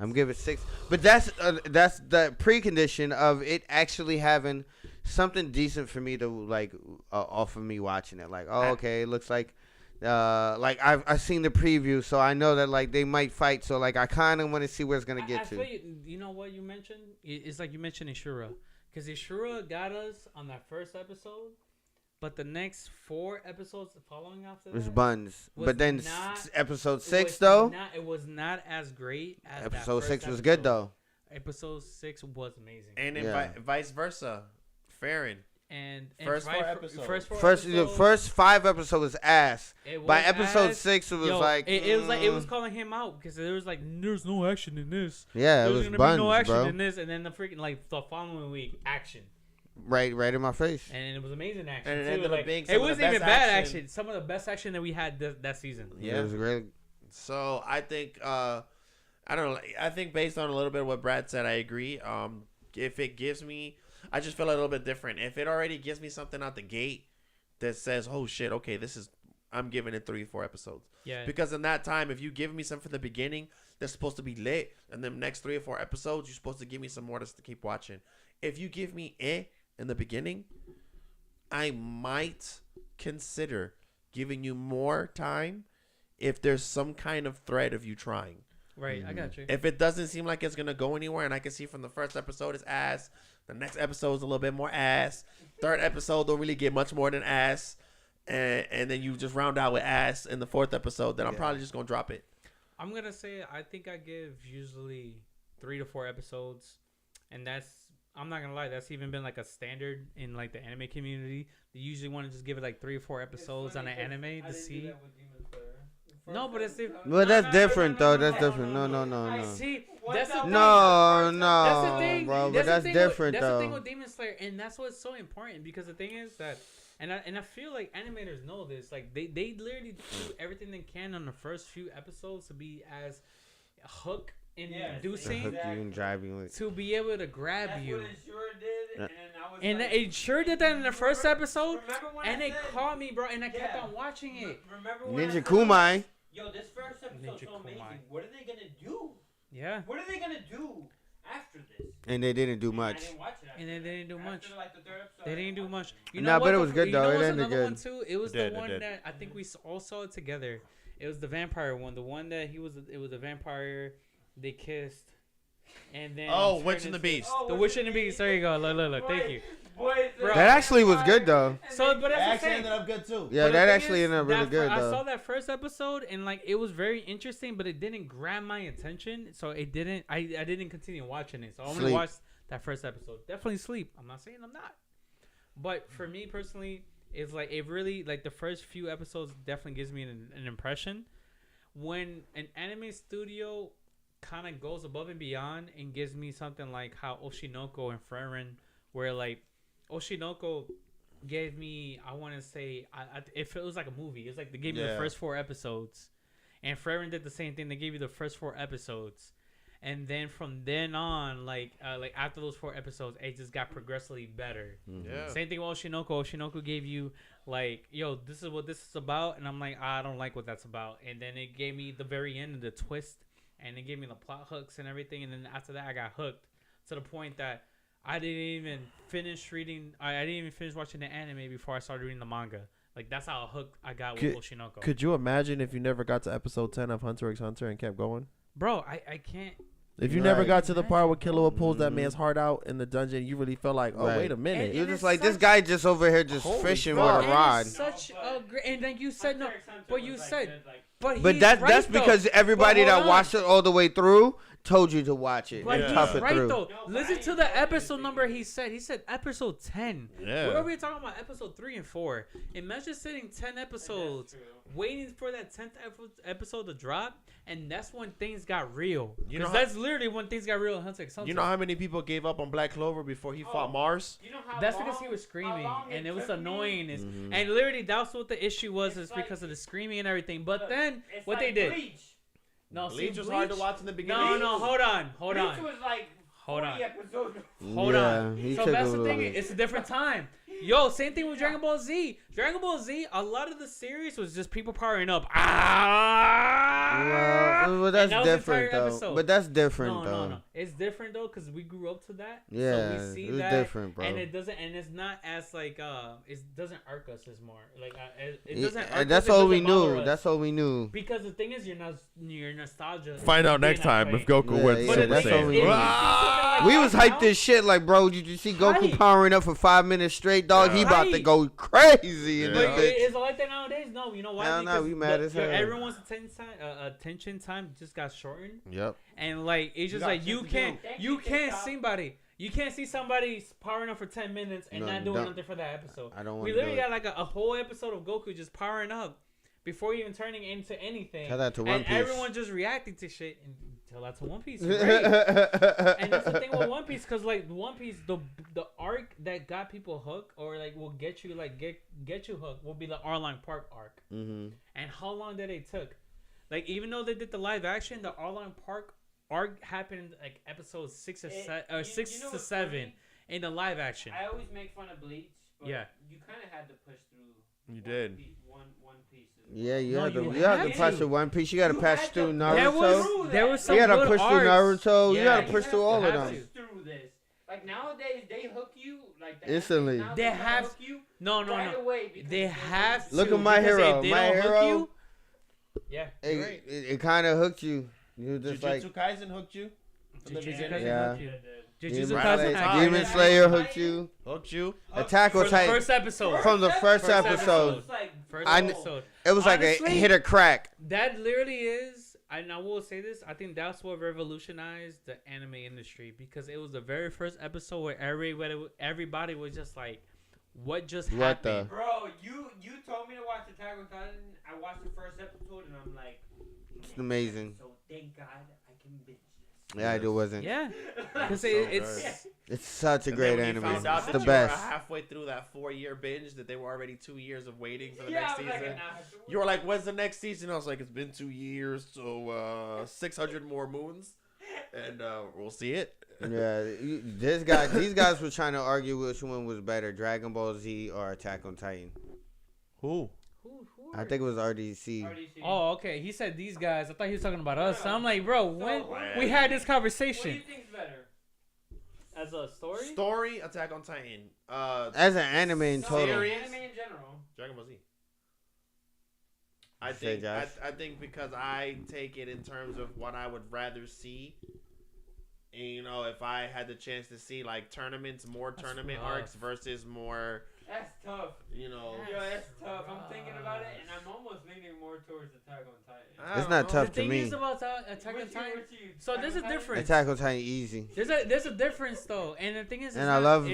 I'm giving it 6. But that's the precondition of it actually having something decent for me to like offer me watching it. Like, oh, okay, it looks like I've seen the preview, so I know that like they might fight. So like I kind of want to see where it's gonna get to. You know what you mentioned? It's like you mentioned Ishura, because Ishura got us on that first episode. But the next 4 episodes following after that was buns. But then episode 6 though, it was not as great as episode 6 was good though. Episode 6 was amazing. And then vice versa, Farron. And first 4 episodes. The first 5 episodes was ass. By episode 6, it was like it was calling him out because there was like there's no action in this. Yeah, it was buns, no action bro. in this, and then the freaking like the following week action. Right in my face. And it was amazing action. And it too. ended up being it wasn't even bad action. Some of the best action that we had that season. Yeah, it was great. So I think I don't know. I think based on a little bit of what Brad said, I agree. If it gives me, I just feel a little bit different. If it already gives me something out the gate that says, "Oh shit, okay, I'm giving it 3 or 4 episodes." Yeah. Because in that time, if you give me something from the beginning that's supposed to be lit, and then next 3 or 4 episodes, you're supposed to give me some more to keep watching. If you give me in the beginning, I might consider giving you more time if there's some kind of thread of you trying. Right, I got you. If it doesn't seem like it's gonna go anywhere, and I can see from the first episode is ass, the next episode is a little bit more ass, 3rd episode don't really get much more than ass, and then you just round out with ass in the 4th episode, then I'm probably just gonna drop it. I'm gonna say I think I give usually 3 to 4 episodes, and I'm not gonna lie, that's even been like a standard in like the anime community. They usually want to just give it like 3 or 4 episodes on an anime to see. No, but it's Well, that's different though. That's different. No. See, that's the thing. No, That's the thing, bro. But that's different that's though. the thing with Demon Slayer, and that's what's so important because the thing is that, and I feel like animators know this. Like they literally do everything they can on the first few episodes to be as hook inducing, hook you and drive you to be able to grab That's you. what it sure did, And like, it sure did that in the first episode, and it said, caught me, bro, and I kept on watching it. Remember when Ninja Kumai. Yo, this first episode's so amazing. What are they gonna do? Yeah. What are they gonna do after this? And they didn't do much. I didn't watch it. And they didn't do much. After, like, the third episode, They didn't do much. You Nah, know but what? it was good, you though. know It what's ended another good. one too? It was It the one did. that I think we all saw it together. It was the vampire one. The one that it was a vampire. They kissed. And then Witch and the Beast. The Witch and the Beast. There you go. Look. Thank you. Bro. That actually was good though. So, but It that's actually the ended thing. up good too. Yeah, But the that thing actually is, ended up really good I though. saw that first episode and like it was very interesting, but it didn't grab my attention. So it didn't. I didn't continue watching it. So I only Sleep. watched that first episode. Definitely sleep. I'm not saying I'm not. But for me personally, it's like it really like the first few episodes definitely gives me an impression. When an anime studio kind of goes above and beyond and gives me something like how Oshinoko and Frieren, where like Oshinoko gave me, I want to say, it feels like a movie. It's like they gave me the first 4 episodes, and Frieren did the same thing. They gave you the first 4 episodes, and then from then on, like after those 4 episodes, it just got progressively better. Yeah. Same thing with Oshinoko. Oshinoko gave you like, yo, this is what this is about, and I'm like, I don't like what that's about. And then it gave me the very end of the twist, and it gave me the plot hooks and everything. And then after that, I got hooked to the point that I didn't even finish reading. I didn't even finish watching the anime before I started reading the manga. Like that's how hooked I got with Oshinoko. Could you imagine if you never got to episode 10 of Hunter x Hunter and kept going? Bro, I can't. If you never got to the part where Killua pulls that man's heart out in the dungeon, you really felt like, oh, wait a minute. And You're just it's like, this such- guy just over here just Holy fishing fuck. with a rod. It's such a great, and then you said no, but you said, but But he's that's right, because though. everybody But hold that on. watched it all the way through told you to watch it. But and he's tough it right through. though. Listen to the episode number he said. He said episode 10. Yeah. We're over here talking about episode 3 and 4. Imagine sitting 10 episodes, waiting for that 10th episode to drop, and that's when things got real. You know Because how- that's literally when things got real in Hunter x Hunter. You know how many people gave up on Black Clover before he fought Mars? You know how That's long, because he was screaming, and it was took me? annoying. Mm-hmm. And literally, that's what the issue was, It's is because of the screaming and everything. But Look, then, it's what like they did. Bleach. No, Bleach see, was hard to Bleach- watch in the beginning. No, hold on. Bleach was like Hold 40 on. episodes. Hold on. he So took that's a the little thing. bit. It's a different time. Yo, same thing with Dragon Ball Z. Dragon Ball Z, a lot of the series was just people powering up. Well, that's And that was the different entire though. episode. But that's different No, though. no. It's different though because we grew up to that. Yeah, so we see it was that, different, bro. And it doesn't, and it's not as like it doesn't irk us as more. Like it Yeah, doesn't. Irk and that's us, it all we doesn't bother knew. us. That's all we knew. Because the thing is, your nostalgia. Find out being next that time way. if Goku Yeah, wins yeah, the But Super the that's thing all is, we if you knew. see something like We that was hyped now- this shit like, bro. Did you see Goku Right. powering up for 5 minutes straight, dog? He about to Right. go crazy in Yeah. this But bitch. is it like that nowadays? No, you know why? Hell no, Because we mad as hell. everyone's attention time just got shortened, Yep. and like it's just got like shit you to can't do. you can't see somebody powering up for 10 minutes and No, not doing don't. nothing for that episode. I don't We want to do literally it. got like a whole episode of Goku just powering up before even turning into anything. Tell that to One and Piece. everyone just reacting to shit and tell that to One Piece. You're right. And that's the thing with One Piece, cause like One Piece, the arc that got people hooked, or like will get you get you hooked, will be the Arlong Park arc. Mm-hmm. And how long did it took? Like even though they did the live action, the Arlong Park arc happened like episodes 6 or 6 you know to what's 7 funny? in the live action. I always make fun of Bleach, but Yeah. you kind of had to push through. You did. One piece. Yeah, you No, have to. you You have had to pass to. through One Piece. You got to You pass had through to- Naruto. There was some You got to good push through arcs. Naruto. You Yeah, got to you push have through to all of have them. to. Through this, like nowadays they hook you like the Instantly. anime now, They gotta have- hook you No, right away because They have to. Look at My because Hero. if they My don't hook Hero. you- yeah, It, you're right. it kind of hooked you. You were just like, Jujutsu Kaisen hooked you? From the Jujutsu beginning? Kaisen Yeah. hooked you. Demon Jujutsu Right. Kaisen Demon hooked you. Demon Slayer hooked you. Hooked you? Attack For on the Titan. first episode. From the first episode. It's like First I- episode. It was like Honestly, a hit or crack. That literally is, and I will say this, I think that's what revolutionized the anime industry, because it was the very first episode where everybody was just like, what just What happened? the? Bro, you told me to watch Attack on Titan. I watched the first episode and I'm like, It's amazing. So thank God I can binge this. Yeah, it wasn't. Yeah, because It's such a great anime. Found out It's that the you best. were halfway through that 4-year binge that they were already 2 years of waiting for the Yeah, next I was like, season. nah, I have to wait. You were like, "When's the next season?" I was like, "It's been 2 years, so 600 more moons, and we'll see it." Yeah, these guys were trying to argue which one was better, Dragon Ball Z or Attack on Titan. Who? I think it was RDC. Oh, okay. He said these guys. I thought he was talking about us. So I'm like, bro, when we had this conversation. What do you think's better? As a story? Story, Attack on Titan. As an anime in total. Series, Anime in general. Dragon Ball Z. I think because I take it in terms of what I would rather see. And, you know, if I had the chance to see like tournaments, more tournament arcs versus more. That's tough. You know. Yo, that's tough. I'm thinking about it, and I'm almost leaning more towards Attack on Titan. It's not tough the to thing me. is about Attack on Titan. So there's a difference. Attack on Titan easy. There's a difference though, and the thing is, And I love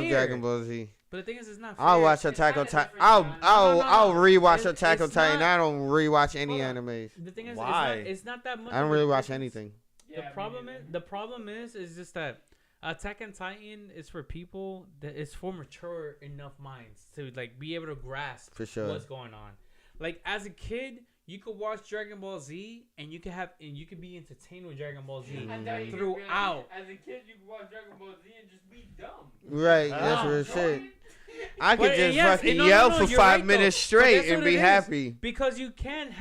Dragon Ball Z. But the thing is, it's not fair. I'll watch Attack on Titan. I'll rewatch Attack on Titan. I don't rewatch any animes. The thing is, why? It's not that much. I don't really watch anything. The problem is just that Attack on Titan is for people that is for mature enough minds to like be able to grasp For sure. what's going on. Like as a kid, you could watch Dragon Ball Z and you could be entertained with Dragon Ball Z throughout. As a kid, you could watch Dragon Ball Z and just be dumb. Right, that's what it said. I could just yes, fucking no, yell no, for you're 5 right, minutes though. But straight that's and what be it is. happy. Because you can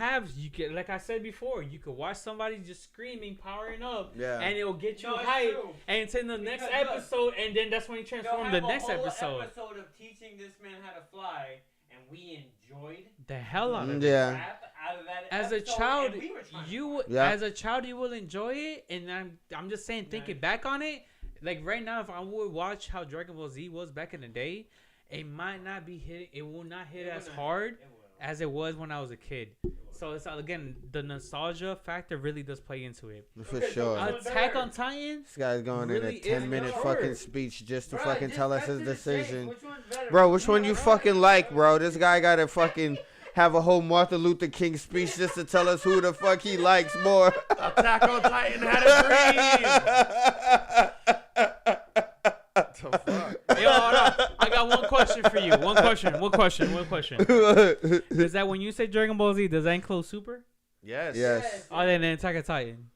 like I said before, you could watch somebody just screaming, powering up, Yeah. and it'll get you No, it's hyped, true. and to the next Because, look, episode, and then that's when you transform the next episode. Episode of teaching this man how to fly, and we enjoyed The hell out of it. Yeah. crap out of that As a episode, child, and we were trying to you Yeah. as a child you will enjoy it, and I'm just saying, thinking back on it, like right now, if I would watch how Dragon Ball Z was back in the day, it might not be hitting. It will not hit as hard as it was when I was a kid. So it's again the nostalgia factor really does play into it. For sure. Attack on Titan. This guy's going really in a 10-minute is fucking short. speech just to Bro, fucking just tell us cut his to the chase. decision. Which one's better? Bro, which one you fucking like, bro? This guy gotta fucking have a whole Martin Luther King speech just to tell us who the fuck he likes more. Attack on Titan had a dream. The fuck? Yo, hold on. I got one question for you. One question. Is that when you say Dragon Ball Z, does that include Super? Yes. Yes. Oh, then Attack on Titan.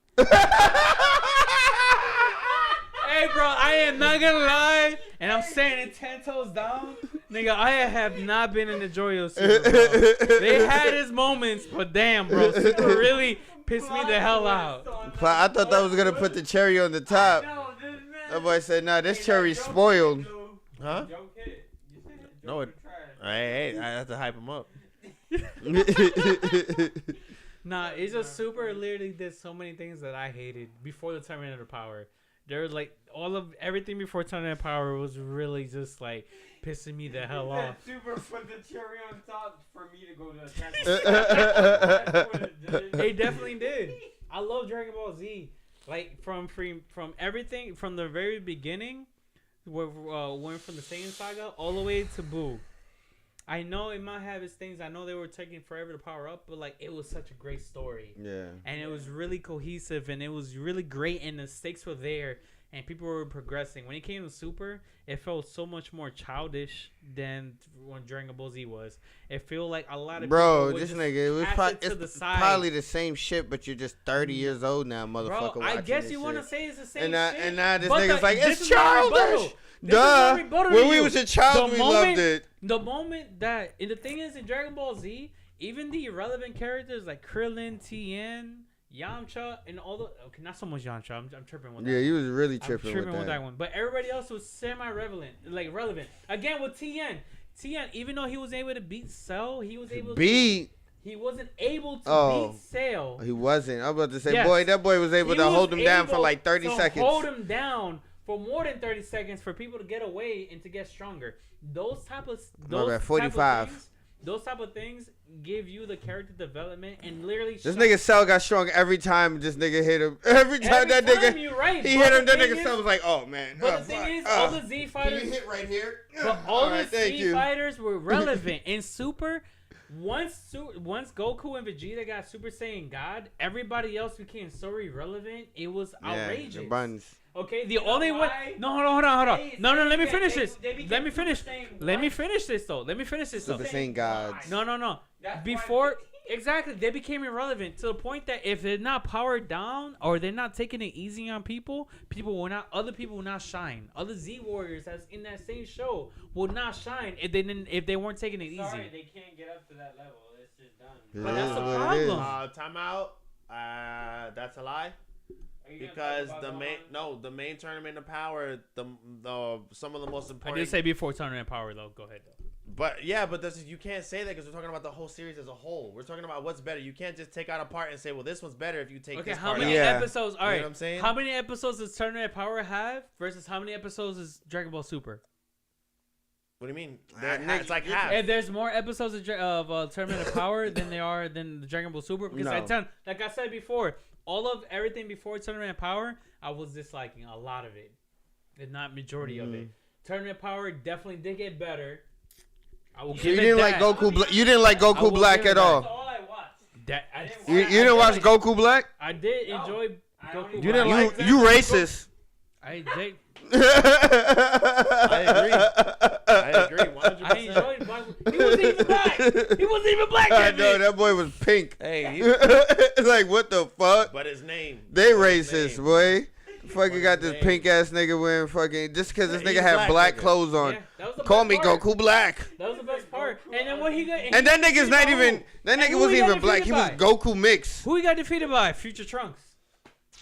Hey, bro, I am not gonna lie, and I'm saying it 10 toes down, nigga. I have not been in the Joyo Super, bro. They had his moments, but damn, bro, Super really pissed me the hell out. I thought that was gonna put the cherry on the top. That boy said, "Nah, this cherry's spoiled." Huh? No, hey, I have to hype him up. Nah, it's just Super literally did so many things that I hated before the Terminator Power. There was like everything before Terminator Power was really just like pissing me the hell off. Super put the cherry on top for me to go to Attack on Titan. They definitely did. I love Dragon Ball Z. Like from everything from the very beginning, where went from the Saiyan Saga all the way to Boo. I know it might have its things. I know they were taking forever to power up, but like it was such a great story. Yeah. And it was really cohesive, and it was really great, and the stakes were there, and people were progressing. When it came to Super, it felt so much more childish than when Dragon Ball Z was. It felt like a lot of bro, people this just nigga, it was pass it to the it's side. probably the same shit, but you're just 30 years old now, motherfucker. Bro, I watching guess this you want to shit. say it's the same shit. And now this but nigga's like, this it's is my rebuttal. childish. This is Duh. my rebuttal When to we you. was a child, we loved it. The moment that, and the thing is, in Dragon Ball Z, even the irrelevant characters like Krillin, Tien, Yamcha, and all the not so much Yamcha. I'm tripping with that. Yeah, you was really I'm tripping with that one. But everybody else was semi-relevant, like relevant. Again with Tien, even though he was able to beat Cell, he was able to. He wasn't able to beat Cell. He wasn't. I was about to say, Yes. boy, that boy was able to hold him down for like 30 seconds. Hold him down for more than 30 seconds for people to get away and to get stronger. Those type of 45. Those type of things give you the character development and literally. This nigga Cell got strong every time this nigga hit him. Every time that nigga he hit him, that nigga Cell was like, oh man. But the thing is, all the Z fighters. Can you hit right here? But all the right, Z fighters were relevant. In Super, once Goku and Vegeta got Super Saiyan God, everybody else became so irrelevant. It was outrageous. The buns. Okay, the only one. No, hold on. No, let me finish this. Let me finish this though. Super Saiyan gods. No. Before. Exactly, they became irrelevant to the point that if they're not powered down or they're not taking it easy on people, other people will not shine. Other Z Warriors that's in that same show will not shine if they weren't taking it easy. Sorry, they can't get up to that level. It's just done. But that's the problem. Timeout. That's a lie. Because the main tournament of power, the some of the most important. I did say before tournament of power though. Go ahead though. But you can't say that because we're talking about the whole series as a whole. We're talking about what's better. You can't just take out a part and say, well, this one's better if you take this part out. Okay, how many episodes? All right, you know what I'm saying? How many episodes does Tournament of Power have versus how many episodes does Dragon Ball Super? What do you mean? It's like half. If there's more episodes of Tournament of Power than the Dragon Ball Super, because like I said before, everything before Tournament of Power, I was disliking a lot of it, and not majority of it. Tournament of Power definitely did get better. You didn't like Goku. You didn't like Goku Black at all. That's all I watched. You didn't watch Goku Black? I did enjoy Goku Black. You didn't like you racist. I did. I agree. 100%. I enjoyed Black. He wasn't even black. He wasn't even black. I know that boy was pink. Hey, like what the fuck? But his name. They racist, boy. Fucking got this pink ass nigga wearing fucking just because this nigga had black clothes on. Yeah, call me Goku Black. That was the best part. And then what he got? And that nigga's not even. That nigga wasn't even black. He was Goku mix. Who he got defeated by? Future Trunks.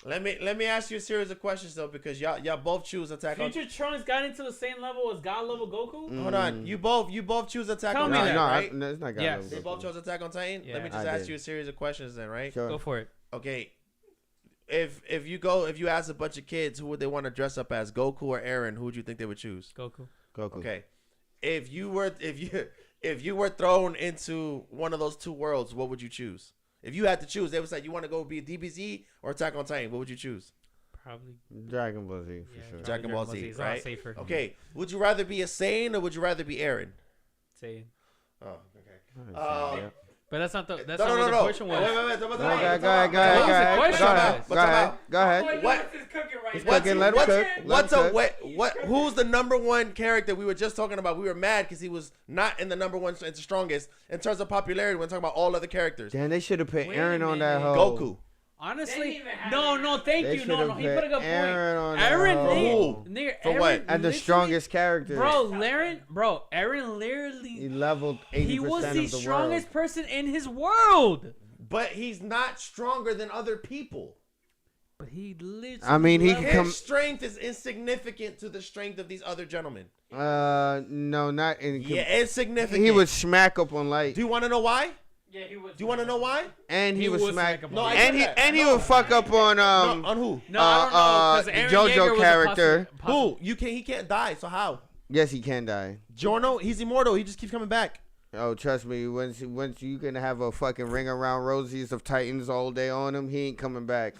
Let me ask you a series of questions though, because y'all both choose Attack on. Future Trunks got into the same level as God level Goku. Hold on, you both choose Attack on Titan, right? No, it's not God level. They both chose Attack on Titan. Yeah, let me just ask you a series of questions then, right? Sure. Go for it. Okay. If you ask a bunch of kids who would they want to dress up as, Goku or Eren, who would you think they would choose? Goku. Okay. If you were thrown into one of those two worlds, what would you choose? If you had to choose, they would say you want to go be a DBZ or Attack on Titan. What would you choose? Probably Dragon Ball Z for sure. Dragon Ball Z, is right? Safer. Okay. Would you rather be a Saiyan or would you rather be Eren? Saiyan. Oh, okay. But that's not the no. what the question was. Wait. Go ahead. He's cooking. Let him cook. Who's the number one character we were just talking about? We were mad because he was not in the number one and the strongest in terms of popularity when talking about all other characters. Damn, they should have put Eren on that hoe. Goku. Honestly, no, thank you. No, he put a good point. For what? And the strongest character. Eren literally. He leveled 80% of the world. He was the strongest person in his world. But he's not stronger than other people. But he literally. I mean, his strength is insignificant to the strength of these other gentlemen. No, not in. Yeah, it's significant. He would smack up on light. Do you want to know why? Yeah, he was. Do you want to know why? And he would smack. No, he would fuck up on on who? No, I don't know, JoJo character. Who? He can't die. So how? Yes, he can die. Giorno, he's immortal. He just keeps coming back. Oh, trust me. Once you can have a fucking ring around rosies of Titans all day on him, he ain't coming back.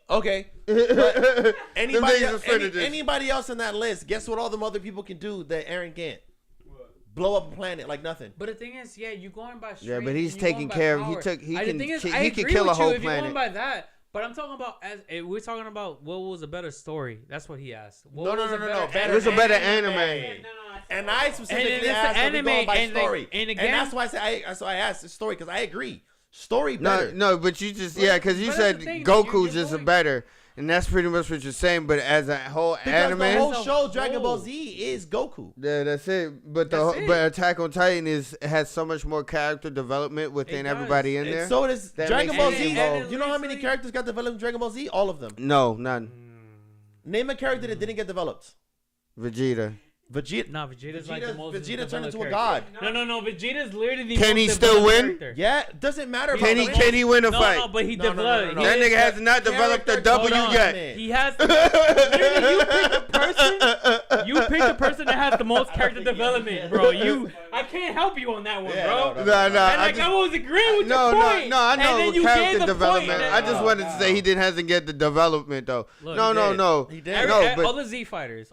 Okay. But anybody else on that list? Guess what? All them other people can do that Eren can't. Blow up a planet like nothing. But the thing is, yeah, you're going by strength. Yeah, but he's taking care of. He can kill a whole if planet. You're going by that. But I'm talking about we're talking about what was a better story. That's what he asked. No. It was a better anime. And I specifically asked anime going by story. And that's why I asked the story because I agree. Story better. No, but you just because you said Goku's just a better. And that's pretty much what you're saying, but as a whole anime, the whole show Dragon Ball Z is Goku. Yeah, that's it. But but Attack on Titan has so much more character development within everybody in there. So does Dragon Ball Z. You know how many characters got developed in Dragon Ball Z? All of them. No, none. Name a character that didn't get developed. Vegeta. Vegeta's like the most. Vegeta turned into a god. No. Vegeta's literally the Can he still win? Character. Yeah, doesn't matter. Can he win a fight? No, but he developed. That nigga has not developed a W yet. He has. Literally, you picked the person that has the most character development, bro. I can't help you on that one, bro. No. I was agreeing with your point. No, I know character development. I just wanted to say he hasn't get the development though. Look, no. He did. All the Z fighters,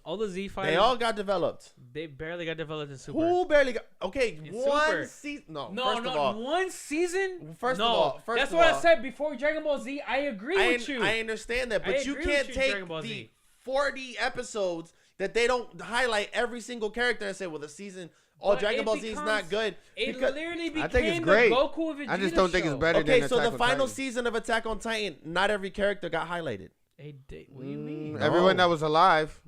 they all got developed. They barely got developed in Super. Who barely got? Okay, In one Super. season. No, first of all, one season. First of all, that's what I said before Dragon Ball Z. I agree with you. I understand that, but you can't take the 40 episodes that they don't highlight every single character and say, well, the season. Dragon Ball Z is not good. It literally became I think it's great. the Goku of Vegeta I just don't think it's better than Okay, so Attack the on final Titan. season of Attack on Titan, not every character got highlighted. What do you mean? Everyone that was alive.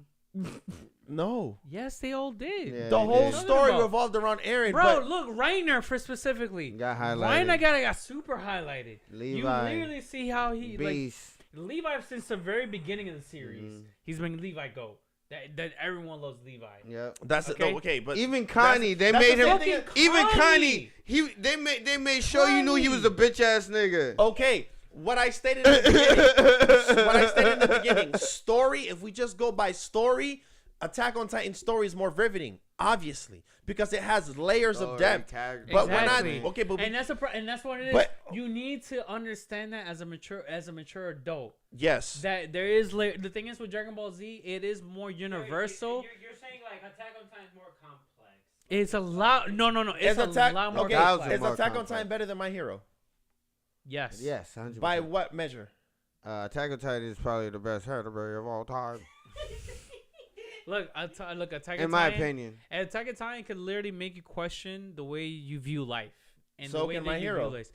No. Yes, they all did. Yeah, The whole did. story revolved around Eren. Bro, but look, Reiner for specifically. Got highlighted. Reiner got super highlighted. Levi. You literally see how he Beast. Levi since the very beginning of the series. He's been Levi go. That everyone loves Levi. Yep. That's okay. Okay, but even Connie, they that's made the him. thing. Even Connie, they made sure you knew he was a bitch ass nigga. Okay, what I stated in the beginning, story. If we just go by story, Attack on Titan story is more riveting, obviously, because it has layers of depth. But exactly. we're not okay. But and that's what it is. But, you need to understand that as a mature adult. Yes. That there is the thing is with Dragon Ball Z, it is more universal. You're saying like Attack on Titan is more complex. It's a lot. No. It's a lot more complex. Is Attack on Titan better than My Hero? Yes. Yes. 100%. By what measure? Attack on Titan is probably the best anime of all time. Look, Attack on Titan. In my opinion, Attack on Titan could literally make you question the way you view life and so the way can that My you Hero. view life.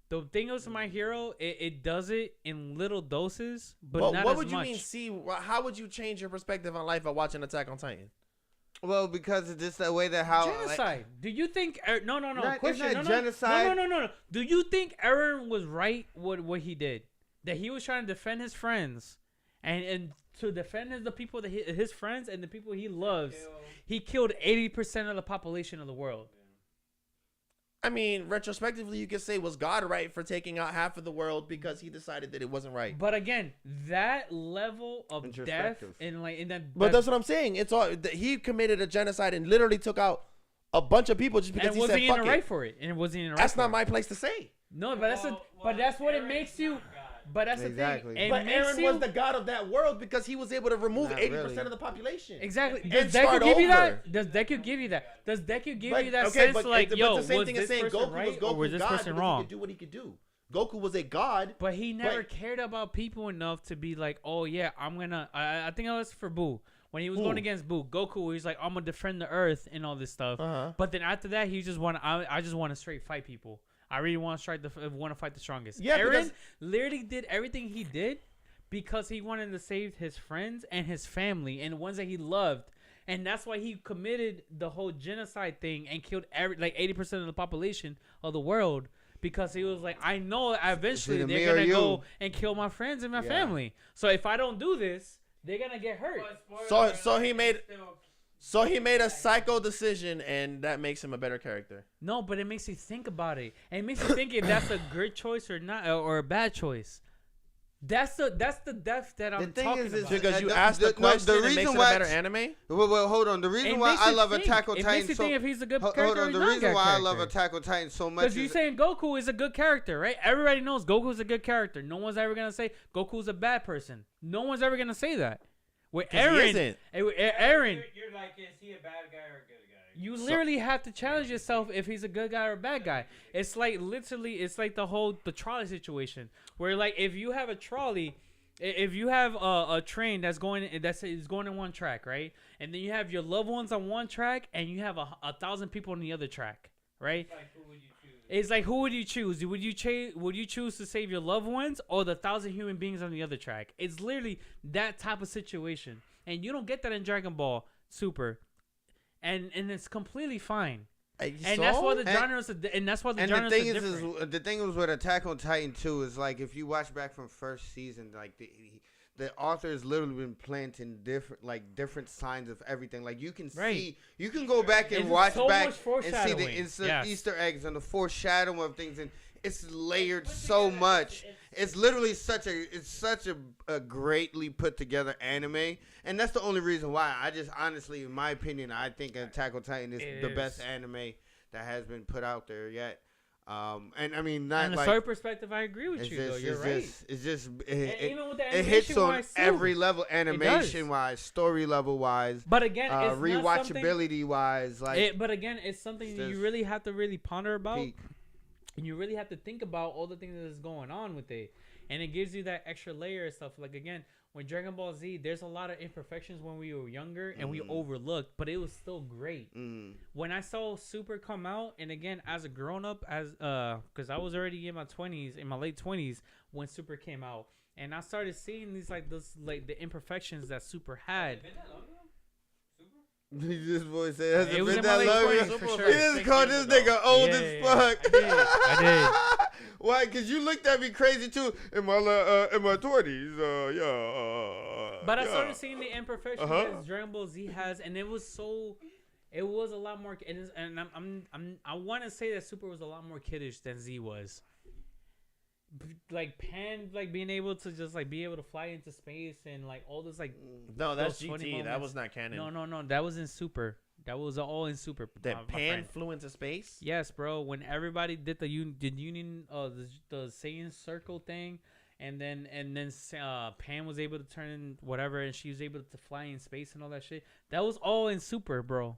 The thing is, My Hero, it does it in little doses, but Well, not what as would you much. mean? How would you change your perspective on life by watching Attack on Titan? well, because it's just the way that how Genocide. Do you think? No. Not- Question. it's not No. genocide. No. Do you think Eren was right? What he did? That he was trying to defend his friends, and to defend the people that his friends and the people he loves, he killed 80% of the population of the world. I mean, retrospectively, you could say, was God right for taking out half of the world because he decided that it wasn't right? But again, that level of death Introspective. and like in that. But that's what I'm saying. It's all he committed a genocide and literally took out a bunch of people just because and he was said, he "Fuck in it." the right for it? And was he in the right? That's for not it? my place to say. No, but that's what it makes you. But that's Exactly. the thing. It But makes Eren you, was the god of that world because he was able to remove Not 80% really. of the population. Exactly. And Does start Deku give you over. that? Does Deku give you that? Does Deku give you that okay, sense but like, but yo, the same was thing this as saying person Goku right was Goku or was this God person because wrong? he could do what he could do. Goku was a god. But he never cared about people enough to be like, oh yeah, I'm gonna. I think I was for Boo when he was going against Boo. Goku, he's like, I'm gonna defend the Earth and all this stuff. But then after that, he just want. I just want to straight fight people. I really want to fight the strongest. Yeah, Eren literally did everything he did because he wanted to save his friends and his family and the ones that he loved. And that's why he committed the whole genocide thing and killed 80% of the population of the world. Because he was like, I know eventually they're going to go and kill my friends and my family. So if I don't do this, they're going to get hurt. So he made a psycho decision, and that makes him a better character. No, but it makes you think about it. And it makes you think if that's a good choice or not, or a bad choice. That's the depth that I'm talking about. Because you asked the question, it makes it a better anime? Well, hold on. The reason why I love Attack on Titan It makes you think if he's a good character hold on. or The not reason good why I character. love Attack on Titan so much Because you're saying Goku is a good character, right? Everybody knows Goku is a good character. No one's ever going to say Goku's a bad person. No one's ever going to say that. With Eren, You're like, is he a bad guy or a good guy? You literally have to challenge yourself if he's a good guy or a bad guy. It's like literally, it's like the trolley situation where like if you have a trolley, if you have a train that's going in one track, right, and then you have your loved ones on one track and you have 1,000 people on the other track, right? It's like who would you choose? Would you choose to save your loved ones or the 1,000 human beings on the other track? It's literally that type of situation, and you don't get that in Dragon Ball Super. And it's completely fine. And that's why the genres are different. The thing is with Attack on Titan 2 is like if you watch back from first season, like the author has literally been planting different signs of everything. Like you can see, you can go back and watch back and see the Easter eggs and the foreshadowing of things. And it's layered so much. It's literally such a greatly put together anime, and that's the only reason why. I just honestly, in my opinion, I think Attack on Titan is the best anime that has been put out there yet. And I mean, not on a like story perspective, I agree with you. Though you're right. It hits on every level, animation wise, story level wise. But again, it's rewatchability wise, like. But again, it's something you really have to really ponder about, and you really have to think about all the things that is going on with it, and it gives you that extra layer of stuff. Like again, with Dragon Ball Z, there's a lot of imperfections when we were younger and we overlooked, but it was still great. When I saw Super come out, and again, as a grown up, because I was already in my late 20s when Super came out, and I started seeing these the imperfections that Super had. This boy said it was in my late 20s for sure. He just called this nigga old as fuck. I did. Why? Because you looked at me crazy too in my 20s. But I started seeing the imperfections that Dragon Ball Z has, and it was a lot more. And I want to say that Super was a lot more kiddish than Z was. Like Pan, like being able to just like be able to fly into space and like all this like. No, that's GT. That was not canon. No. That was in Super. That was all in Super. That Pan flew into space. Yes, bro. When everybody did the Union, the Saiyan circle thing, and then Pan was able to turn whatever, and she was able to fly in space and all that shit. That was all in Super, bro.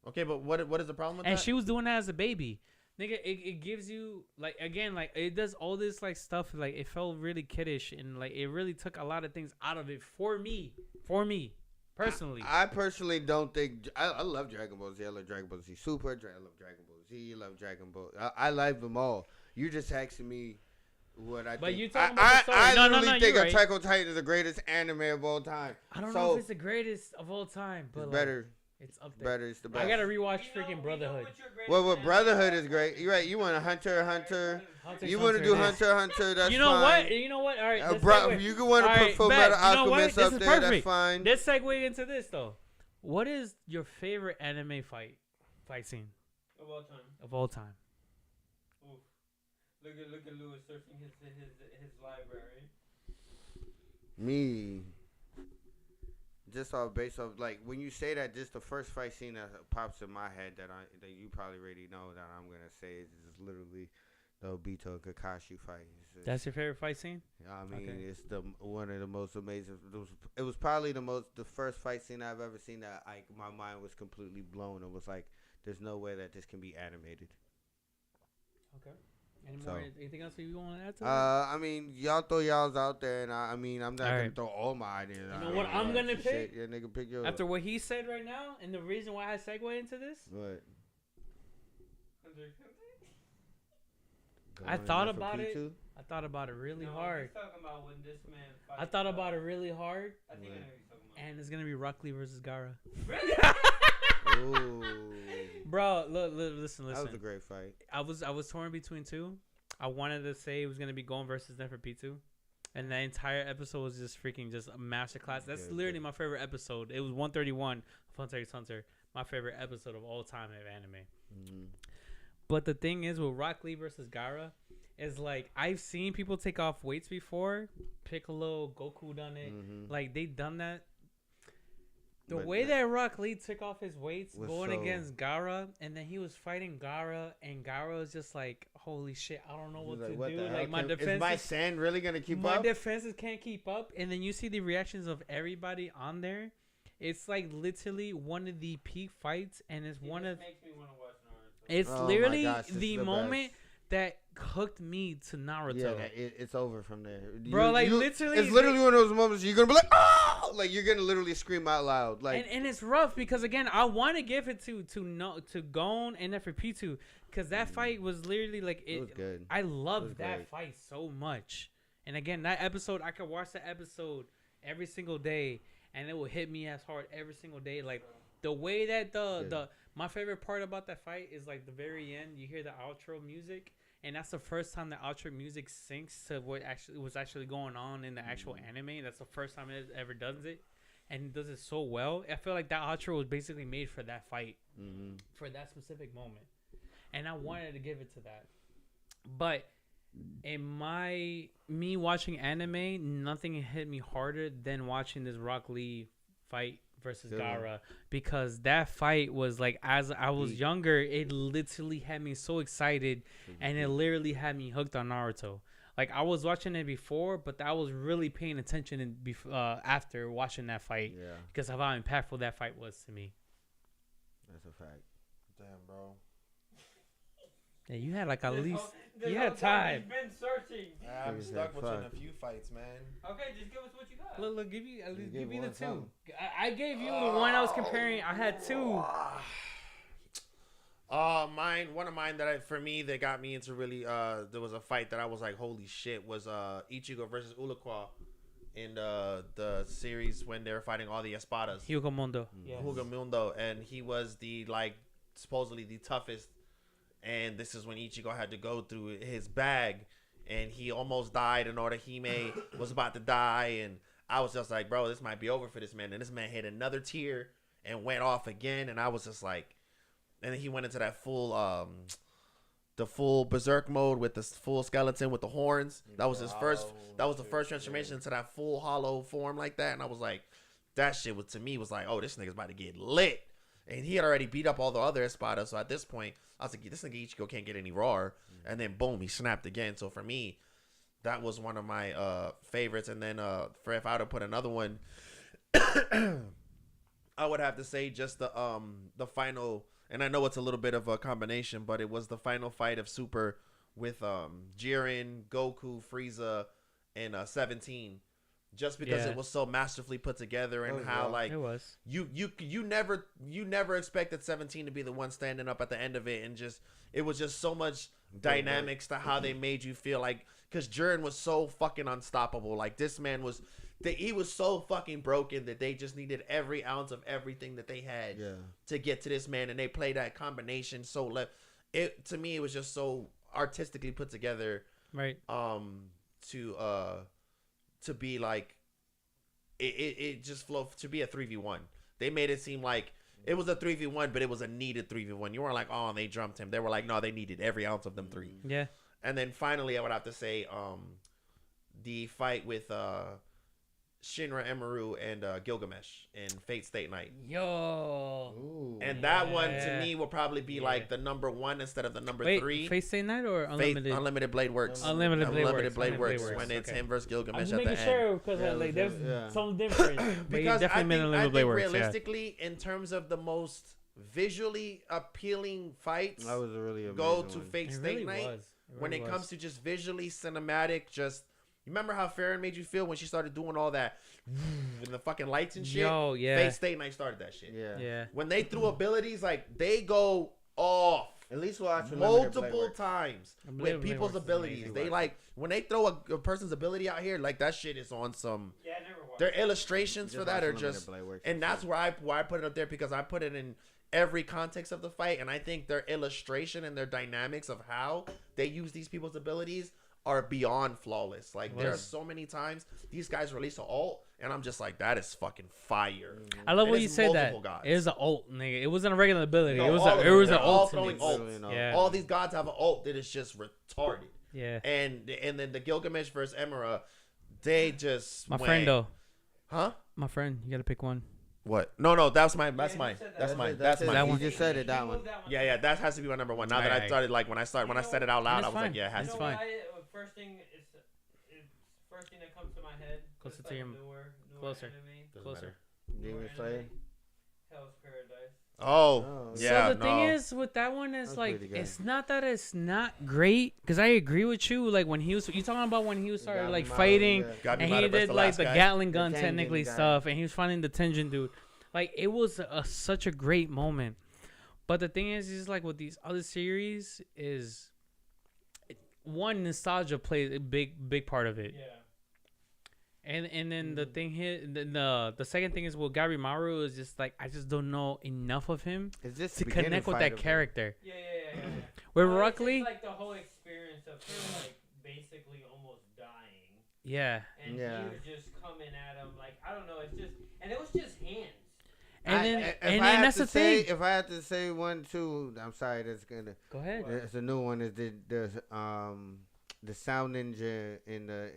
Okay, but what is the problem with that? And she was doing that as a baby. Nigga, it gives you like again like it does all this like stuff like it felt really kiddish and like it really took a lot of things out of it for me personally. I personally don't think I love Dragon Ball Z. I love Dragon Ball Z Super. I love Dragon Ball Z. I love Dragon Ball. I like them all. You just asking me what I but think. You talking about the story. I literally think right. Attack on Titan is the greatest anime of all time. I don't know if it's the greatest of all time, but it's better. It's up there. Better, it's the best. I gotta rewatch freaking Brotherhood. Well, Brotherhood is great. You're right. You want a Hunter. You want to do Hunter. That's fine. You know what? All right. You can want to put Full Metal Alchemist up there. That's fine. Let's segue into this though. What is your favorite anime fight scene of all time? Oof. Look at Lewis searching his library. Me. Just all based off, like, when you say that, just the first fight scene that pops in my head that you probably already know that I'm going to say is just literally the Obito Kakashi fight. That's your favorite fight scene? I mean, it's one of the most amazing. It was probably the first fight scene I've ever seen that my mind was completely blown. It was like, there's no way that this can be animated. Okay. Anything else you want to add to that? I mean, y'all throw y'all's out there, and I'm not gonna throw all my ideas. You know what I'm gonna pick? Yeah, nigga, pick yours. After what he said right now, and the reason why I segue into this. What? I thought about it. I thought about it really hard. He's talking about when this man fights, I thought about it really hard. I think I know what he's talking about. And it's gonna be Rock Lee versus Gaara. Really? Ooh. Bro, listen. That was a great fight. I was torn between two. I wanted to say it was gonna be Gon versus Neferpitou, and the entire episode was just freaking just a masterclass. That's literally my favorite episode. It was 131 of Hunter x Hunter, my favorite episode of all time of anime. Mm-hmm. But the thing is with Rock Lee versus Gaara, is like I've seen people take off weights before. Piccolo, Goku done it. Mm-hmm. Like they done that. The way that Rock Lee took off his weights going against Gaara, and then he was fighting Gaara, and Gaara was just like, holy shit, I don't know what to do. Like my defenses, is my sand really gonna keep up? My defenses can't keep up. And then you see the reactions of everybody on there. It's like literally one of the peak fights, and it's one of. Makes me want to watch Naruto. It's literally the moment that hooked me to Naruto. Yeah, it's over from there, bro. Literally, it's literally one of those moments you're gonna be like, oh, like you're gonna literally scream out loud, like. And it's rough because again, I want to give it to Gon and Neferpitou because that fight was literally like it was good. I loved that fight so much, and again, that episode I could watch that episode every single day, and it will hit me as hard every single day. Like the way that my favorite part about that fight is like the very end. You hear the outro music. And that's the first time the outro music syncs to what was actually going on in the actual anime. That's the first time it ever does it, and it does it so well. I feel like that outro was basically made for that fight, for that specific moment, and I wanted to give it to that. But me watching anime, nothing hit me harder than watching this Rock Lee fight versus Gaara, because that fight was like, as I was younger, it literally had me so excited, and it literally had me hooked on Naruto. Like, I was watching it before, but I was really paying attention after watching that fight, because of how impactful that fight was to me. That's a fact. Damn, bro. Yeah, you had like at least you had time. You've been searching. I'm stuck between a few fights, man. Okay, just give us what you got. Look, give me the two. I gave you the one I was comparing. I had two. One of mine for me that got me into really there was a fight that I was like, holy shit, was Ichigo versus Ulaqua in the series when they were fighting all the espadas. Hugo Mundo. Yes. Hugo Mundo, and he was the supposedly the toughest, and this is when Ichigo had to go through his bag, and he almost died, and Orihime was about to die, and I was just like, bro, this might be over for this man, and this man hit another tear and went off again, and I was just like, and then he went into that the full berserk mode with the full skeleton with the horns. That was his first. That was the first transformation into that full hollow form like that. And I was like, that shit was, to me, was like, oh, this nigga's about to get lit. And he had already beat up all the other espadas. So at this point, I was like, this nigga Ichigo can't get any rawer. And then boom, he snapped again. So for me, that was one of my favorites. And then for if I were to put another one, I would have to say just the final. And I know it's a little bit of a combination, but it was the final fight of Super with Jiren, Goku, Frieza, and 17. Just because it was so masterfully put together, and how like it was. You never expected 17 to be the one standing up at the end of it, and just it was just so much dynamics to how they made you feel, like, because Jiren was so fucking unstoppable. Like, this man was. He was so fucking broken that they just needed every ounce of everything that they had to get to this man, and they played that combination so to me, it was just so artistically put together, right? To be like it just flowed to be a 3v1. They made it seem like it was a 3v1, but it was a needed 3v1. You weren't like, oh, and they jumped him. They were like, no, they needed every ounce of them three. Yeah. And then finally, I would have to say the fight with Shinra Emaru and Gilgamesh in Fate State Night. Yo. Ooh, and that one to me will probably be like the number one instead of the number 3. Fate State Night or Unlimited? Unlimited Blade Works. Unlimited Blade Works. When it's him versus Gilgamesh at the end. I'm making sure because like there's some difference. Because I think Works, realistically, in terms of the most visually appealing fights, that was a really amazing go to one. Fate State Night. When it comes to just visually cinematic, just. Remember how Farron made you feel when she started doing all that and the fucking lights and shit? Yo, yeah. Fate State Night started that shit. Yeah. When they threw abilities, like, they go off. At least watch multiple times with people's abilities. They like when they throw a person's ability out here, like that shit is on some. Yeah, I never watched. Their illustrations for that are just, and that's why I put it up there, because I put it in every context of the fight, and I think their illustration and their dynamics of how they use these people's abilities are beyond flawless. Like, there are so many times these guys release an ult, and I'm just like, that is fucking fire. I love what you said that. Gods. It was an ult, nigga. It wasn't a regular ability. No, it was an ult. Throwing ults. Yeah. All these gods have an ult that is just retarded. Yeah. And then the Gilgamesh versus Emira, they just my friend though. Huh? My friend, you gotta pick one. What? No, that's mine. That's mine. You just said it. That one. Yeah. That has to be my number one. Now that I started, like, when I said it out loud, I was like, yeah, it has to be. First thing that comes to my head. Closer to your closer. Closer. Demon Slayer. Hell's Paradise. Oh, yeah. So the thing is with that one is that's like it's not that it's not great, because I agree with you. Like when you talking about when he was started like fighting and he did like the Gatling gun technically stuff, and he was finding the Tenjin dude. Like it was such a great moment. But the thing is like with these other series is one, nostalgia plays a big part of it. Yeah. And then the thing here, the second thing is, well, Gabimaru is just like, I just don't know enough of him to connect with that character. Yeah. Where Rock Lee, like the whole experience of her like basically almost dying. Yeah. And he was just coming at him like, I don't know, it's just, and it was just hands. And then that's the thing. If I had to say one too, I'm sorry, that's gonna go ahead. It's a new one. Is there's the sound ninja in the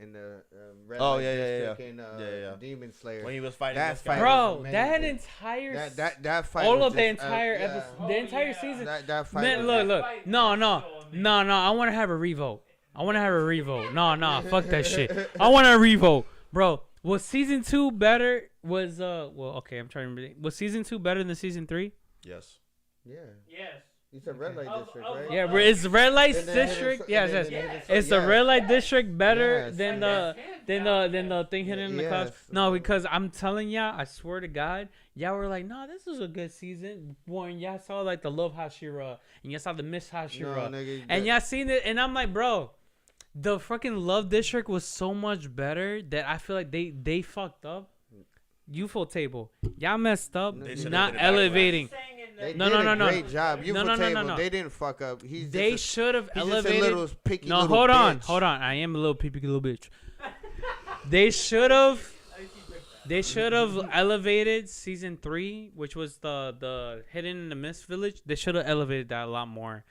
Red Oh, Light yeah, District yeah. in Yeah. Demon Slayer. When he was fighting That this guy. fight Bro, was that amazing. entire that fight all was of the just, entire yeah. episode, the entire season. That fight Man, was look. No. I want to have a revote. No. Fuck that shit. I want a revote, bro. Was season 2 better? Okay, I'm trying to remember. Was season 2 better than season 3? Yes. Yeah. Yes. You said Red Light District, right? Yeah, it's Red Light District. Yes. Is the Red Light District better than the thing hidden in the clouds? No, because I'm telling y'all, I swear to God, y'all were like, no, this is a good season. When y'all saw like the Love Hashira and y'all saw the Miss Hashira, and y'all seen it, and I'm like, bro, the fucking Love District was so much better that I feel like they fucked up. UFO table, y'all messed up, not elevating. They did a great job. UFO table, they didn't fuck up. They should have elevated. Just a little picky little hold on. bitch. I am a little picky little bitch. They should have elevated season 3, which was the Hidden in the Mist Village. They should have elevated that a lot more.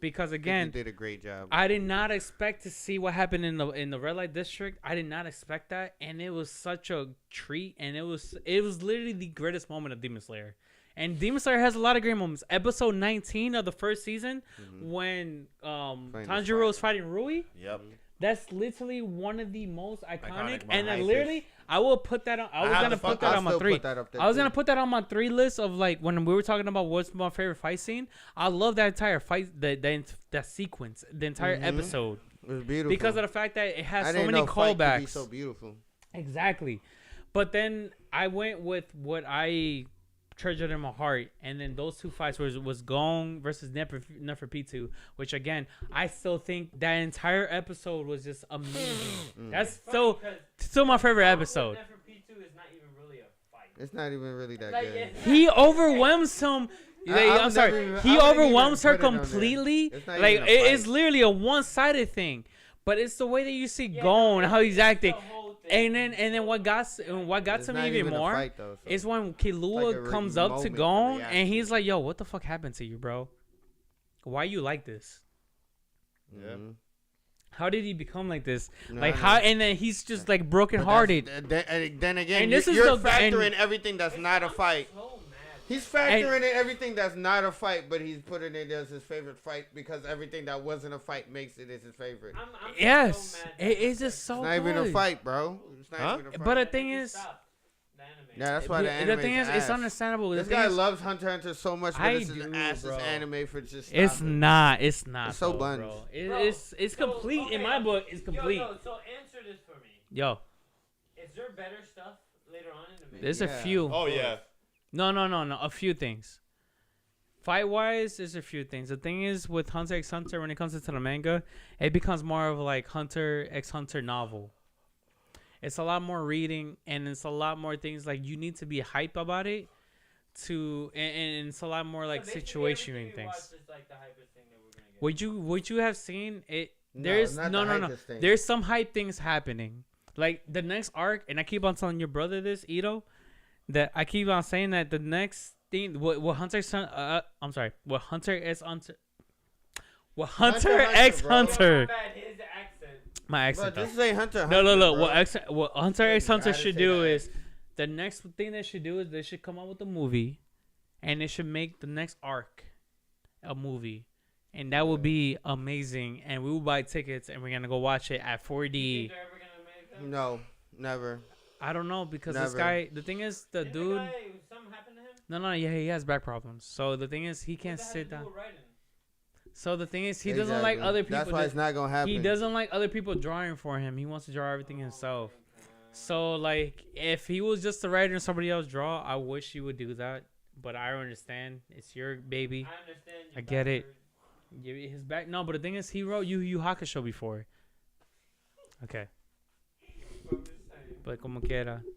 Because again, they did a great job. I did not expect to see what happened in the Red Light District. I did not expect that, and it was such a treat. And it was literally the greatest moment of Demon Slayer. And Demon Slayer has a lot of great moments. Episode 19 of the first season, when Tanjiro was fighting Rui. Yep. That's literally one of the most iconic. And then literally, I will put that on. I was gonna put that on my 3. I was gonna put that on my 3 list of like when we were talking about what's my favorite fight scene. I love that entire fight, that sequence, the entire episode. It was beautiful because of the fact that it has so many fight could callbacks. be so beautiful. Exactly, but then I went with what I treasured in my heart, and then those 2 fights was Gong versus Neferpitu, which again I still think that entire episode was just amazing. That's still my favorite episode. Neferpitu is not even really a fight. It's not even really that good. He overwhelms him. I'm sorry. He overwhelms her completely. Like it's literally a one-sided thing. But it's the way that you see Gon, how he's acting. And then what got to me even more fight, though, so is when Killua comes up to Gon and he's like, "Yo, what the fuck happened to you, bro? Why you like this? Yeah. How did he become like this? How?" And then he's just like brokenhearted. Then again, and you're factoring everything that's not a fight. He's factoring in everything that's not a fight, but he's putting it as his favorite fight because everything that wasn't a fight makes it as his favorite. Yes, so it's just so. It's not even a fight, bro. It's not even a fight. But the thing is, yeah, that's why the thing is, it's understandable. This guy loves Hunter x Hunter so much, but it's an ass anime for just. It's not. It's so blunt. Bro. It's complete in my book. It's complete. So answer this for me. Yo. Is there better stuff later on in the video? There's a few. Oh yeah. No. A few things. Fight-wise, there's a few things. The thing is, with Hunter x Hunter, when it comes into the manga, it becomes more of like Hunter x Hunter novel. It's a lot more reading, and it's a lot more things like you need to be hype about it. And it's a lot more like situationing things. Like the hypest thing that we're gonna get. Would you have seen it? There's no. There's some hype things happening. Like the next arc, and I keep on telling your brother this, Ito. That I keep on saying that the next thing, what Hunter x Hunter, my accent. Bro, this ain't Hunter. No. What Hunter x Hunter should do is the next thing they should do is they should come out with a movie, and they should make the next arc a movie, and that would be amazing. And we will buy tickets, and we're gonna go watch it at 4D. No, never. I don't know because this guy. The thing is, dude. Something happened to him? No. Yeah, he has back problems. So the thing is, he can't sit down. So the thing is, he doesn't like other people. That's why it's not gonna happen. He doesn't like other people drawing for him. He wants to draw everything himself. So like, if he was just a writer and somebody else draw, I wish he would do that. But I understand. It's your baby. I understand. I get it. His back. No, but the thing is, he wrote Yu Yu Hakusho before. Okay. But como quiera. You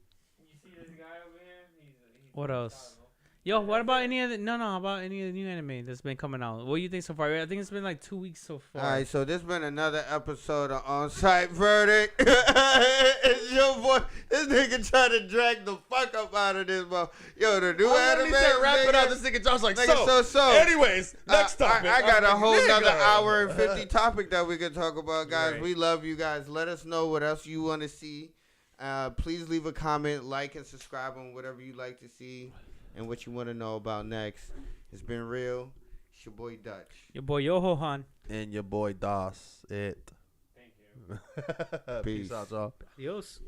see this guy over here? He's what else? Yo, what about any of the how about any of the new anime that's been coming out? What do you think so far? I think it's been like 2 weeks so far. All right, so this has been another episode of On Site Verdict. It's your boy boy, this nigga trying to drag the fuck up out of this, bro. Yo, the new anime. Said, wrap it up. This nigga Josh like so. Anyways, next topic. I got a whole nother hour and 50 topic that we can talk about, guys. Right. We love you guys. Let us know what else you want to see. Please leave a comment, like, and subscribe on whatever you like to see and what you want to know about next. It's been real. It's your boy Dutch. Your boy Yohohan. And your boy Das. Thank you. Peace out, y'all. Adios.